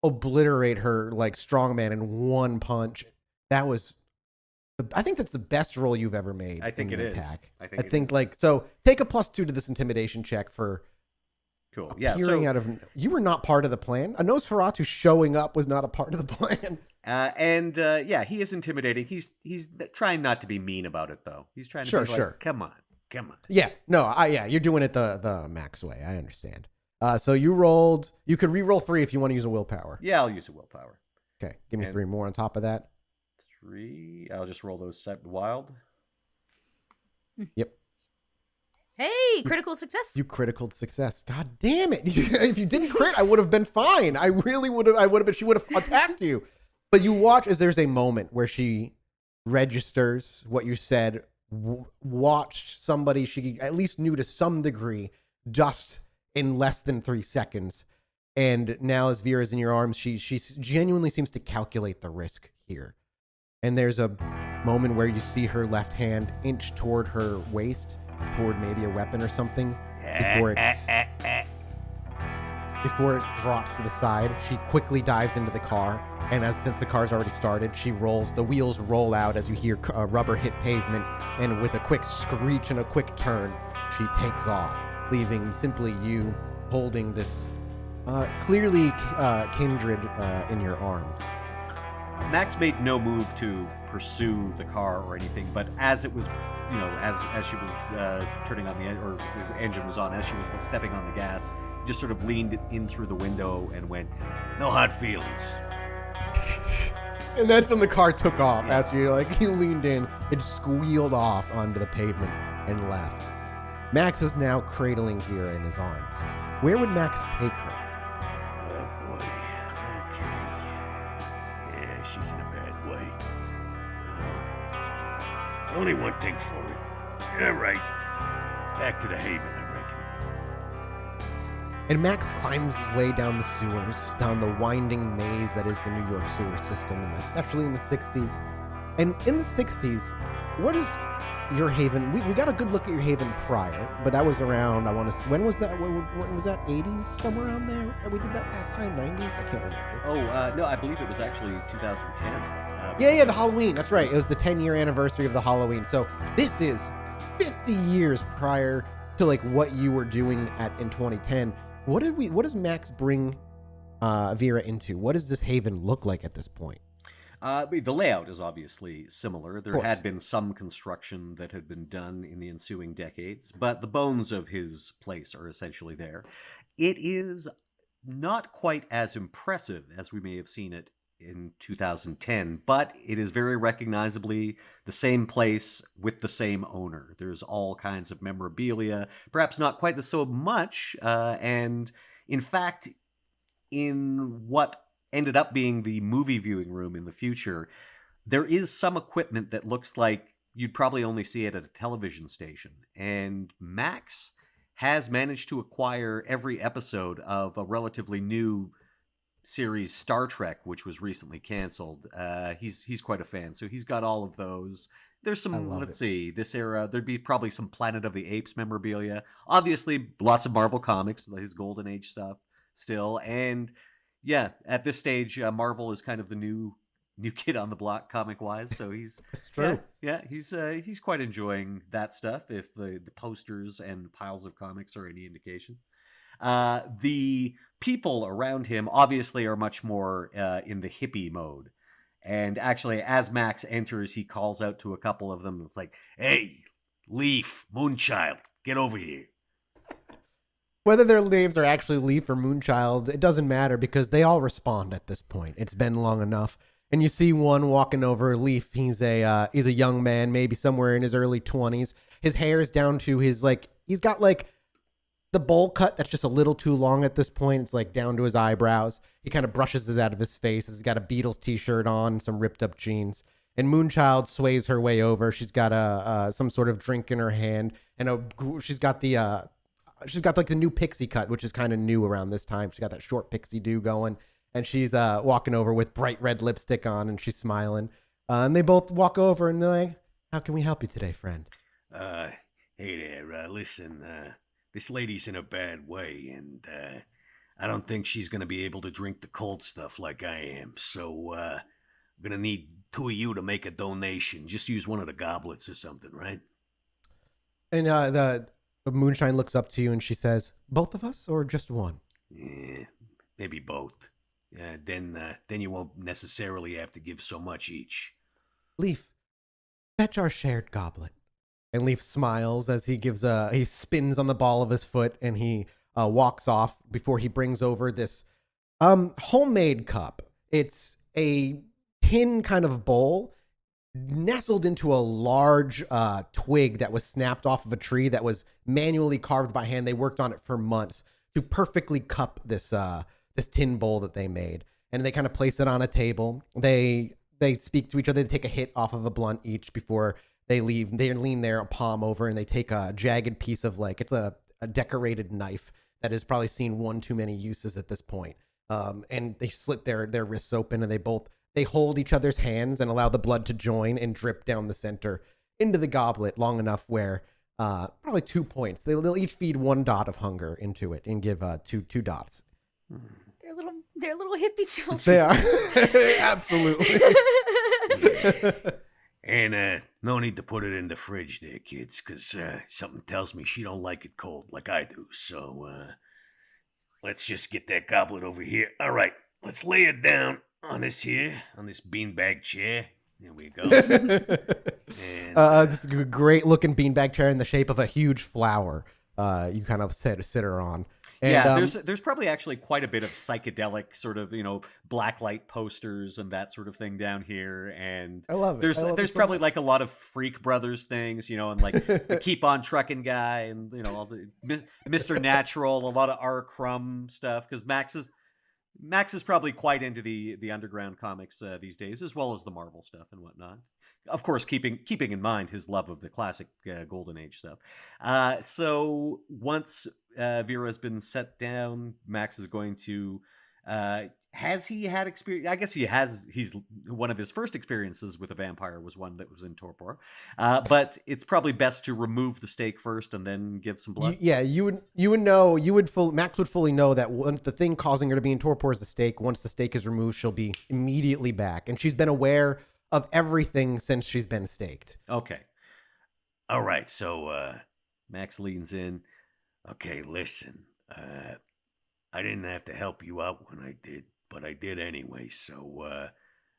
Speaker 2: obliterate her like strongman in one punch. That was, I think that's the best roll you've ever made.
Speaker 5: I think
Speaker 2: in
Speaker 5: it
Speaker 2: an
Speaker 5: is.
Speaker 2: attack.
Speaker 5: I think it is.
Speaker 2: like so. Take a +2 to this intimidation check for
Speaker 5: Cool. Yeah.
Speaker 2: appearing out of. You were not part of the plan. A Nosferatu showing up was not a part of the plan.
Speaker 5: Yeah, he is intimidating. He's trying not to be mean about it though. He's trying to be like, come on.
Speaker 2: Yeah, no, you're doing it the Max way. I understand. So you could re-roll 3 if you want to use a willpower.
Speaker 5: Yeah, I'll use a willpower.
Speaker 2: Okay, give me 3 more on top of that.
Speaker 5: 3. I'll just roll those set wild.
Speaker 2: Yep.
Speaker 3: Hey, critical success.
Speaker 2: You critical success. God damn it. If you didn't crit, I would have been fine. I really would have, but she would have attacked you. But you watch as there's a moment where she registers what you said, watched somebody she at least knew to some degree just in less than 3 seconds. And now as Vera's in your arms, she genuinely seems to calculate the risk here. And there's a moment where you see her left hand inch toward her waist, toward maybe a weapon or something, before it drops to the side. She quickly dives into the car, and since the car's already started, the wheels roll out as you hear rubber hit pavement, and with a quick screech and a quick turn, she takes off, leaving simply you holding this clearly kindred in your arms.
Speaker 5: Max made no move to pursue the car or anything, but as it was, as she was turning on the engine, or his engine was on, as she was stepping on the gas, just sort of leaned in through the window and went, "No hard feelings."
Speaker 2: And that's when the car took off. Yeah. After you leaned in, it squealed off onto the pavement and left. Max is now cradling Vera in his arms. Where would Max take her?
Speaker 4: Oh boy. Okay. Yeah, she's in a bad way. Only one thing for it. All right. Back to the Haven, I reckon.
Speaker 2: And Max climbs his way down the sewers, down the winding maze that is the New York sewer system, and especially in the 60s. And in the 60s, what is your Haven? We got a good look at your Haven prior, but that was around, when was that? When was that? 80s? Somewhere around there? We did that last time? 90s? I can't remember.
Speaker 5: Oh, no, I believe it was actually 2010.
Speaker 2: Yeah, the Halloween. That's right. It was the 10-year anniversary of the Halloween. So this is 50 years prior to what you were doing in 2010. What does Max bring Vera into? What does this Haven look like at this point?
Speaker 5: The layout is obviously similar. There had been some construction that had been done in the ensuing decades, but the bones of his place are essentially there. It is not quite as impressive as we may have seen it in 2010, but it is very recognizably the same place with the same owner. There's all kinds of memorabilia, perhaps not quite so much, and in fact, in what ended up being the movie viewing room in the future, there is some equipment that looks like you'd probably only see it at a television station. And Max has managed to acquire every episode of a relatively new series, Star Trek, which was recently canceled. He's quite a fan, so he's got all of those. There's some, see, this era, there'd be probably some Planet of the Apes memorabilia. Obviously, lots of Marvel comics, his Golden Age stuff still. And yeah, at this stage, Marvel is kind of the new kid on the block comic-wise, so he's
Speaker 2: true.
Speaker 5: Yeah, he's quite enjoying that stuff, if the posters and piles of comics are any indication. The people around him obviously are much more in the hippie mode. And actually, as Max enters, he calls out to a couple of them. It's like, "Hey, Leaf, Moonchild, get over here."
Speaker 2: Whether their names are actually Leaf or Moonchild, it doesn't matter because they all respond at this point. It's been long enough. And you see one walking over. Leaf, he's a young man, maybe somewhere in his early 20s. His hair is down to his, he's got, the bowl cut that's just a little too long at this point. It's, down to his eyebrows. He kind of brushes it out of his face. He's got a Beatles t-shirt on and some ripped up jeans. And Moonchild sways her way over. She's got some sort of drink in her hand. And she's got the new pixie cut, which is kind of new around this time. She's got that short pixie do going. And she's walking over with bright red lipstick on, and she's smiling. And they both walk over, and they're like, "How can we help you today, friend?"
Speaker 4: Hey there. Listen, this lady's in a bad way, and I don't think she's going to be able to drink the cold stuff like I am. So I'm going to need two of you to make a donation. Just use one of the goblets or something, right?
Speaker 2: And the Moonshine looks up to you, and she says, "Both of us, or just one?"
Speaker 4: Yeah, maybe both. Then you won't necessarily have to give so much each.
Speaker 2: Leaf, fetch our shared goblet. And Leaf smiles as he he spins on the ball of his foot, and he walks off before he brings over this homemade cup. It's a tin kind of bowl nestled into a large twig that was snapped off of a tree that was manually carved by hand. They worked on it for months to perfectly cup this tin bowl that they made, and they kind of place it on a table. They speak to each other. They take a hit off of a blunt each before they leave. They lean their palm over, and they take a jagged piece of it's a decorated knife that has probably seen one too many uses at this point. And they slit their wrists open, and they hold each other's hands and allow the blood to join and drip down the center into the goblet long enough where probably 2 points. They'll each feed 1 dot of hunger into it and give two dots.
Speaker 3: They're little hippie children.
Speaker 2: They are. Absolutely.
Speaker 4: And no need to put it in the fridge there, kids, because something tells me she don't like it cold like I do. So let's just get that goblet over here. All right, let's lay it down on this beanbag chair. There we go. And,
Speaker 2: this is a great looking beanbag chair in the shape of a huge flower. You kind of sit her on. And,
Speaker 5: yeah, there's probably actually quite a bit of psychedelic sort of, blacklight posters and that sort of thing down here. And
Speaker 2: I love it.
Speaker 5: There's probably a lot of Freak Brothers things, and the Keep On Truckin' guy and, all the Mr. Natural, a lot of R. Crumb stuff, because Max is probably quite into the underground comics these days, as well as the Marvel stuff and whatnot. Of course, keeping in mind his love of the classic Golden Age stuff. So once Vera's been set down, Max is going to... has he had experience? I guess he has. He's one of his first experiences with a vampire was one that was in torpor. But it's probably best to remove the stake first and then give some blood.
Speaker 2: You would know. Max would fully know that once the thing causing her to be in torpor is the stake. Once the stake is removed, she'll be immediately back, and she's been aware of everything since she's been staked.
Speaker 5: Okay.
Speaker 4: All right. So
Speaker 5: Max leans in.
Speaker 4: Okay, listen. I didn't have to help you out when I did, but I did anyway. So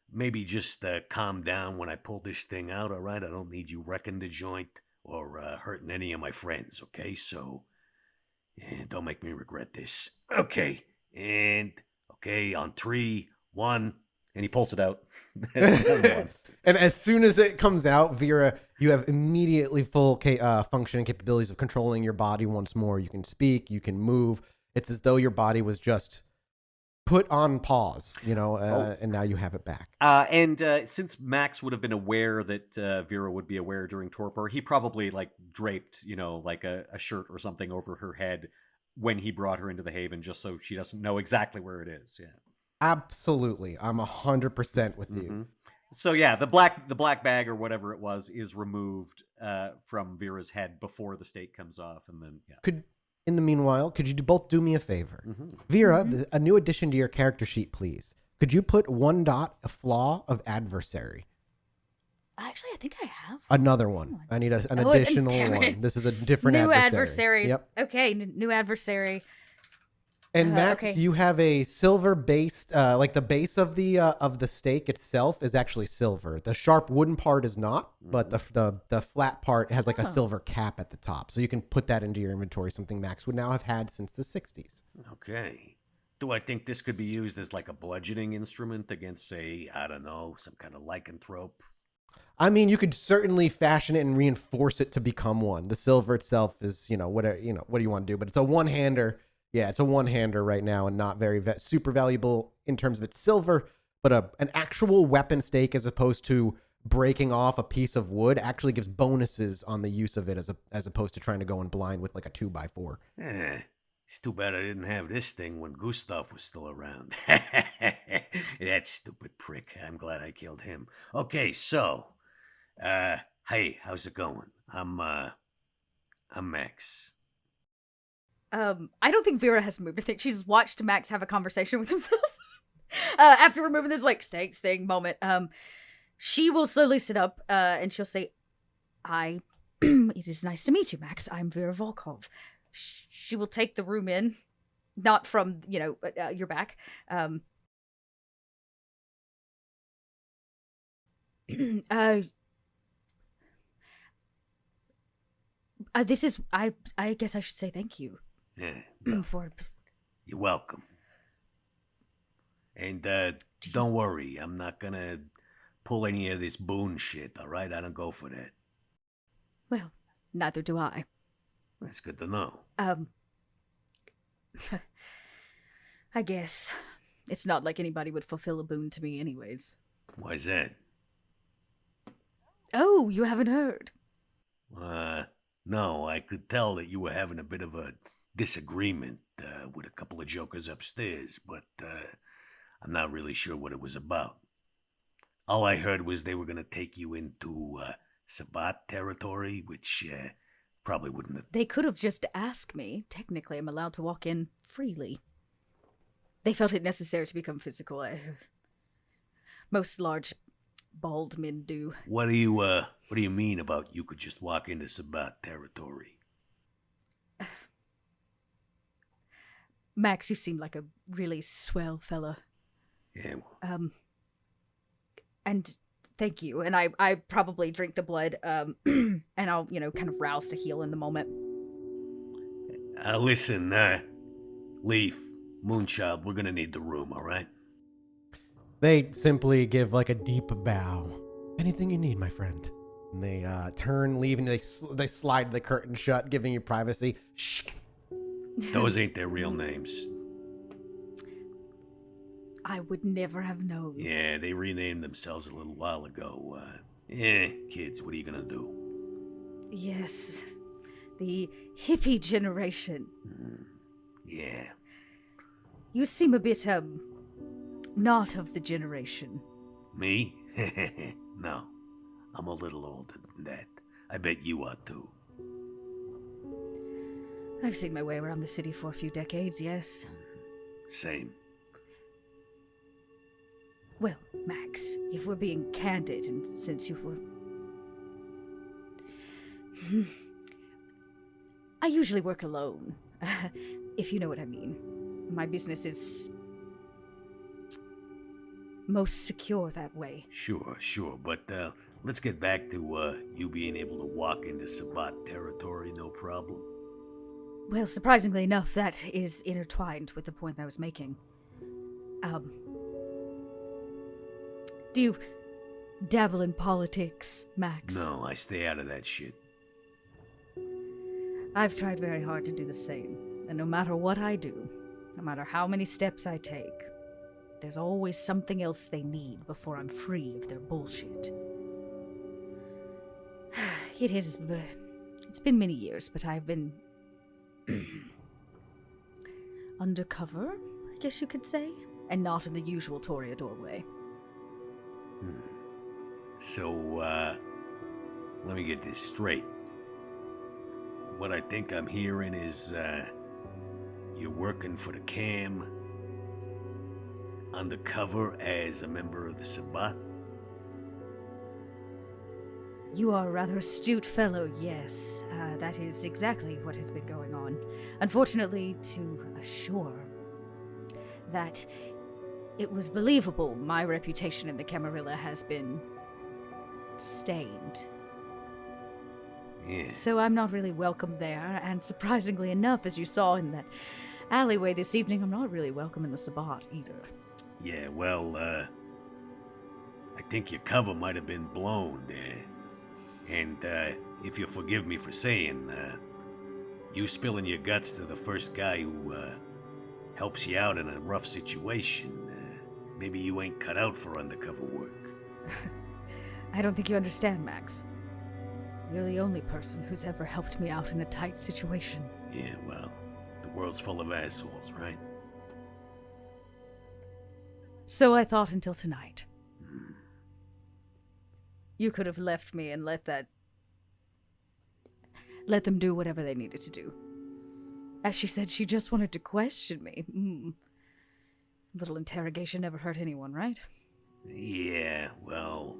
Speaker 4: maybe just calm down when I pull this thing out, all right? I don't need you wrecking the joint or hurting any of my friends, okay? So don't make me regret this. Okay, and on 3, 1,
Speaker 5: and he pulls it out.
Speaker 2: And as soon as it comes out, Vera, you have immediately full functioning capabilities of controlling your body once more. You can speak, you can move. It's as though your body was just put on pause, and now you have it back.
Speaker 5: And since Max would have been aware that Vera would be aware during torpor, he probably draped, a shirt or something over her head when he brought her into the Haven, just so she doesn't know exactly where it is. Yeah,
Speaker 2: absolutely. I'm 100% with you.
Speaker 5: Mm-hmm. So yeah, the black bag or whatever it was is removed from Vera's head before the stake comes off, and then
Speaker 2: In the meanwhile, could you both do me a favor? Mm-hmm. Vera, a new addition to your character sheet, please. Could you put 1 dot, a flaw of adversary?
Speaker 3: Actually, I think I have
Speaker 2: another one. I need an additional one. This is a different
Speaker 3: new adversary.
Speaker 2: Yep.
Speaker 3: Okay, new adversary.
Speaker 2: And Max,
Speaker 3: okay.
Speaker 2: you have a silver based, like the base of the stake itself is actually silver. The sharp wooden part is not, but the flat part has like a silver cap at the top, so you can put that into your inventory. Something Max would now have had since the '60s.
Speaker 4: Okay. Do I think this could be used as like a bludgeoning instrument against, say, I don't know, some kind of lycanthrope?
Speaker 2: I mean, you could certainly fashion it and reinforce it to become one. The silver itself is, whatever, what do you want to do? But it's a one-hander. Yeah, it's a one-hander right now and not very super valuable in terms of its silver, but an actual weapon stake as opposed to breaking off a piece of wood actually gives bonuses on the use of it as opposed to trying to go in blind with like a 2x4.
Speaker 4: It's too bad I didn't have this thing when Gustav was still around. That stupid prick. I'm glad I killed him. Okay, so, hey, how's it going? I'm Max.
Speaker 3: I don't think Vera has moved. I think she's watched Max have a conversation with himself. After removing this, like, stakes thing moment. She will slowly sit up, and she'll say, it is nice to meet you, Max. I'm Vera Volkov. She will take the room in, not from, your back. This is, I guess I should say thank you.
Speaker 4: Yeah,
Speaker 3: For
Speaker 4: you're welcome. And don't worry, I'm not gonna pull any of this boon shit, all right? I don't go for that.
Speaker 3: Well, neither do I.
Speaker 4: That's good to know.
Speaker 3: I guess. It's not like anybody would fulfill a boon to me anyways.
Speaker 4: Why's that?
Speaker 3: Oh, you haven't heard.
Speaker 4: No, I could tell that you were having a bit of a disagreement with a couple of jokers upstairs, but I'm not really sure what it was about. All I heard was they were going to take you into Sabbat territory, which probably wouldn't have...
Speaker 3: They could have just asked me. Technically, I'm allowed to walk in freely. They felt it necessary to become physical. Most large, bald men do.
Speaker 4: What do you mean about you could just walk into Sabbat territory?
Speaker 3: Max, you seem like a really swell fella.
Speaker 4: Yeah.
Speaker 3: And thank you. And I probably drink the blood, and I'll, kind of rouse to heal in the moment.
Speaker 4: Listen, Leaf, Moonchild, we're gonna need the room, all right?
Speaker 2: They simply give like a deep bow. Anything you need, my friend. And they turn, leave, and they slide the curtain shut, giving you privacy. Shh.
Speaker 4: Those ain't their real names.
Speaker 3: I would never have known.
Speaker 4: Yeah, they renamed themselves a little while ago. Kids, what are you gonna do?
Speaker 3: Yes, the hippie generation.
Speaker 4: Yeah.
Speaker 3: You seem a bit, not of the generation.
Speaker 4: Me? No. I'm a little older than that. I bet you are too.
Speaker 3: I've seen my way around the city for a few decades, yes.
Speaker 4: Same.
Speaker 3: Well, Max, if we're being candid, and since you were... I usually work alone, if you know what I mean. My business is most secure that way.
Speaker 4: Sure, but let's get back to you being able to walk into Sabbat territory, no problem.
Speaker 3: Well, surprisingly enough, that is intertwined with the point I was making. Do you dabble in politics, Max?
Speaker 4: No, I stay out of that shit.
Speaker 3: I've tried very hard to do the same, and no matter what I do, no matter how many steps I take, there's always something else they need before I'm free of their bullshit. It's been many years, but I've been undercover, I guess you could say, and not in the usual Toreador way.
Speaker 4: So, let me get this straight. What I think I'm hearing is, you're working for the Cam, undercover as a member of the Sabbat?
Speaker 3: You are a rather astute fellow, yes. That is exactly what has been going on. Unfortunately, to assure that it was believable my reputation in the Camarilla has been stained.
Speaker 4: Yeah.
Speaker 3: So I'm not really welcome there, and surprisingly enough, as you saw in that alleyway this evening, I'm not really welcome in the Sabbat either.
Speaker 4: Yeah, well, I think your cover might have been blown there. And, if you'll forgive me for saying, you spilling your guts to the first guy who, helps you out in a rough situation, maybe you ain't cut out for undercover work.
Speaker 3: I don't think you understand, Max. You're the only person who's ever helped me out in a tight situation.
Speaker 4: Yeah, well, the world's full of assholes, right?
Speaker 3: So I thought until tonight. You could have left me and let them do whatever they needed to do. As she said, she just wanted to question me. Little interrogation never hurt anyone, right?
Speaker 4: Yeah, well...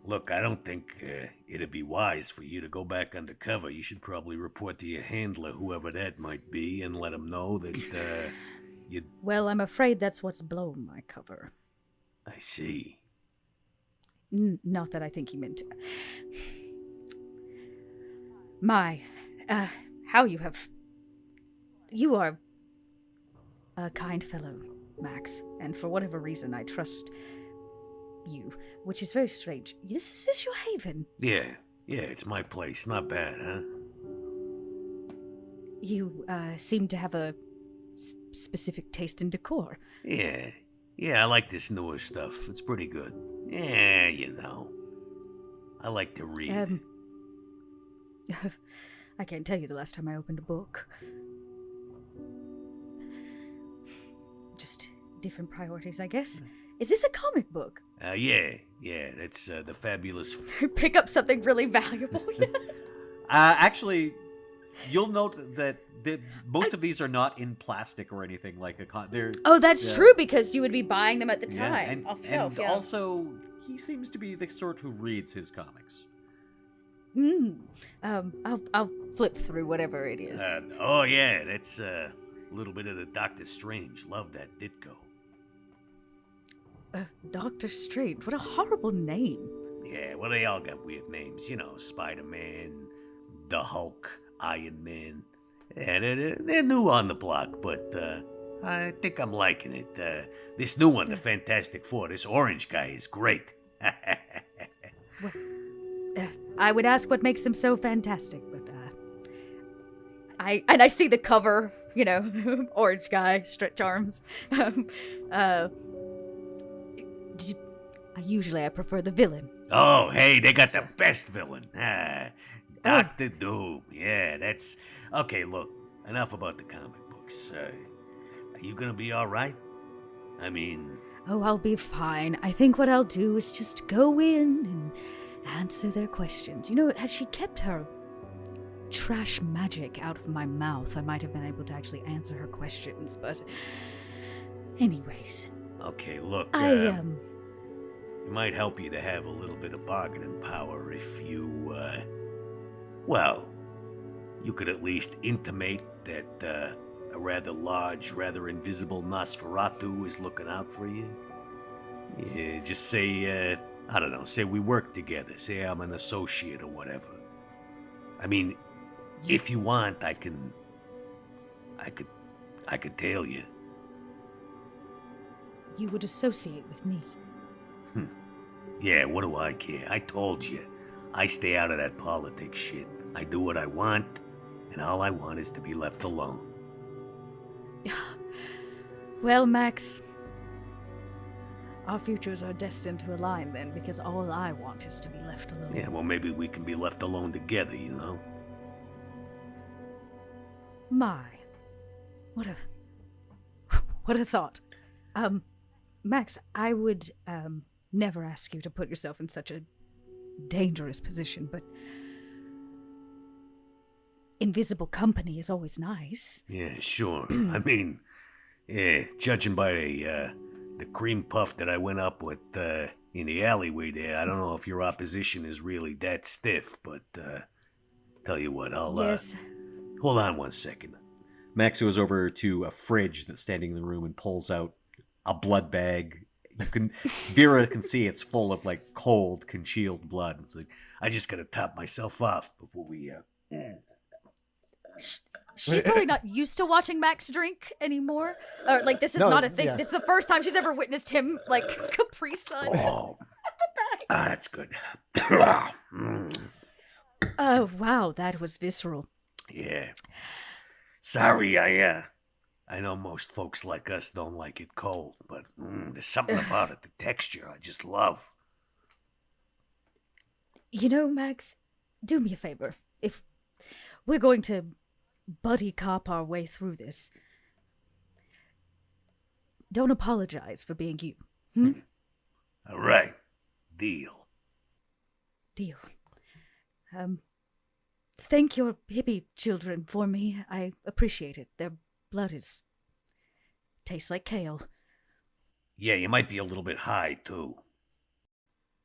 Speaker 4: Look, I don't think it'd be wise for you to go back undercover. You should probably report to your handler, whoever that might be, and let him know that, you'd...
Speaker 3: Well, I'm afraid that's what's blown my cover.
Speaker 4: I see.
Speaker 3: Not that I think he meant to. How you have... You are a kind fellow, Max, and for whatever reason I trust you, which is very strange. Is this your haven?
Speaker 4: Yeah, it's my place. Not bad, huh?
Speaker 3: You, seem to have a specific taste in decor.
Speaker 4: Yeah, I like this newer stuff. It's pretty good. Yeah, you know. I like to read.
Speaker 3: I can't tell you the last time I opened a book. Just different priorities, I guess. Is this a comic book?
Speaker 4: Yeah, that's the fabulous...
Speaker 3: Pick up something really valuable.
Speaker 5: Actually, you'll note that most of these are not in plastic or anything like a
Speaker 3: Oh, that's true, because you would be buying them at the time. Off shelf,
Speaker 5: and also, he seems to be the sort who reads his comics.
Speaker 3: I'll flip through whatever it is.
Speaker 4: Oh, yeah, that's a little bit of the Doctor Strange. Love that Ditko.
Speaker 3: Doctor Strange, what a horrible name.
Speaker 4: Yeah, well, they all got weird names. You know, Spider-Man, the Hulk, Iron Man. Yeah, they're new on the block, but I think I'm liking it. This new one, the Fantastic Four, this orange guy is great.
Speaker 3: I would ask what makes them so fantastic, but I see the cover, you know, orange guy, stretch arms. Usually I prefer the villain.
Speaker 4: Oh, hey, they got the best villain. Dr. Doom. Yeah, that's... Okay, look, enough about the comic books. Are you gonna be all right? I mean...
Speaker 3: Oh, I'll be fine. I think what I'll do is just go in and answer their questions. You know, had she kept her trash magic out of my mouth, I might have been able to actually answer her questions, but... Anyways...
Speaker 4: Okay, look, it might help you to have a little bit of bargaining power if you, well, you could at least intimate that, a rather large, rather invisible Nosferatu is looking out for you. Yeah, just say, I don't know, say we work together, say I'm an associate or whatever. I mean, if you want, I could tell you.
Speaker 3: You would associate with me.
Speaker 4: Yeah, what do I care? I told you. I stay out of that politics shit. I do what I want, and all I want is to be left alone.
Speaker 3: Well, Max, our futures are destined to align then, because all I want is to be left alone.
Speaker 4: Yeah, well, maybe we can be left alone together, you know?
Speaker 3: My. What a thought. Max, I would, never ask you to put yourself in such a dangerous position, but invisible company is always nice.
Speaker 4: Yeah, sure. I mean, yeah, judging by the cream puff that I went up with in the alleyway there, I don't know if your opposition is really that stiff, but tell you what, I'll
Speaker 3: Yes.
Speaker 4: Hold on one second.
Speaker 5: Max goes over to a fridge that's standing in the room and pulls out a blood bag. Vera can see it's full of like cold, congealed blood. It's like,
Speaker 4: I just gotta top myself off before we.
Speaker 3: She's probably not used to watching Max drink anymore. Or like this is not a thing.
Speaker 2: yeah.
Speaker 3: This is the first time she's ever witnessed him like Capri Sun.
Speaker 4: Oh, that's good.
Speaker 3: Oh wow, that was visceral.
Speaker 4: Yeah. Sorry, I know most folks like us don't like it cold, but there's something about it, the texture, I just love.
Speaker 3: You know, Max, do me a favor. If we're going to buddy cop our way through this, don't apologize for being you.
Speaker 4: All right. Deal.
Speaker 3: Deal. Thank your hippie children for me. I appreciate it. Their blood tastes like kale.
Speaker 4: Yeah, you might be a little bit high, too.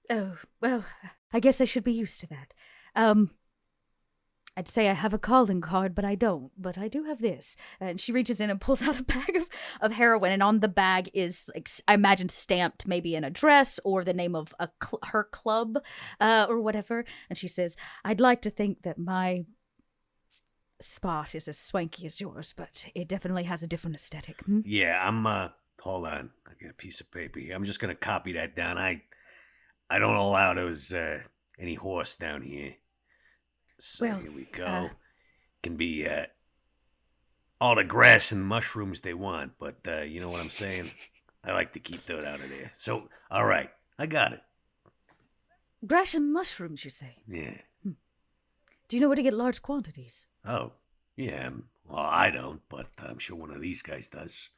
Speaker 3: Oh, well, I guess I should be used to that. I'd say I have a calling card, but I don't. But I do have this. And she reaches in and pulls out a bag of heroin, and on the bag is, like, I imagine, stamped maybe an address or the name of her club or whatever. And she says, I'd like to think that my spot is as swanky as yours, but it definitely has a different aesthetic.
Speaker 4: Yeah, I'm, hold on. I got a piece of paper here. I'm just gonna copy that down. I don't allow those, any horse down here. So
Speaker 3: Well,
Speaker 4: here we go. Can be all the grass and mushrooms they want, but you know what I'm saying? I like to keep that out of there. So, all right, I got it.
Speaker 3: Grass and mushrooms, you say?
Speaker 4: Yeah.
Speaker 3: Do you know where to get large quantities?
Speaker 4: Oh, yeah. Well, I don't, but I'm sure one of these guys does.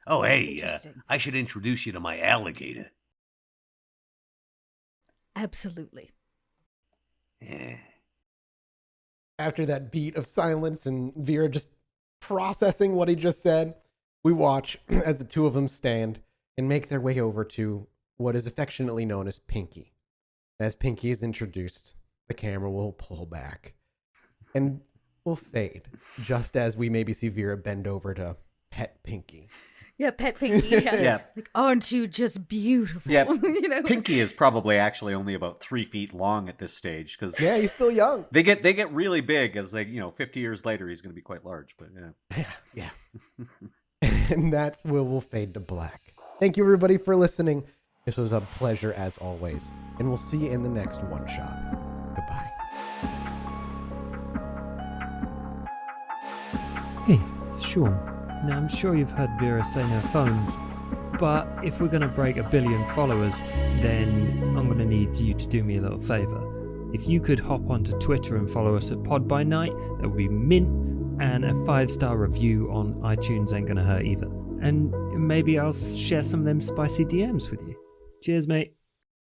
Speaker 4: Oh, hey,
Speaker 3: Interesting.
Speaker 4: I should introduce you to my alligator.
Speaker 3: Absolutely.
Speaker 4: Yeah.
Speaker 2: After that beat of silence and Vera just processing what he just said, we watch as the two of them stand and make their way over to what is affectionately known as Pinky. As Pinky is introduced, the camera will pull back and will fade, just as we maybe see Vera bend over to pet Pinky.
Speaker 3: Yeah, pet Pinky.
Speaker 5: Yeah.
Speaker 3: Like, aren't you just beautiful?
Speaker 5: Yeah,
Speaker 3: You know?
Speaker 5: Pinky is probably actually only about 3 feet long at this stage because
Speaker 2: Yeah, he's still young.
Speaker 5: they get really big as 50 years later he's going to be quite large. But
Speaker 2: Yeah. And that's where we'll fade to black. Thank you, everybody, for listening. This was a pleasure as always, and we'll see you in the next one shot. Goodbye.
Speaker 6: Hey, it's Sean. Now, I'm sure you've heard Vera say no phones, but if we're going to break 1 billion followers, then I'm going to need you to do me a little favour. If you could hop onto Twitter and follow us at Pod by Night, that would be mint, and a 5-star review on iTunes ain't going to hurt either. And maybe I'll share some of them spicy DMs with you. Cheers, mate.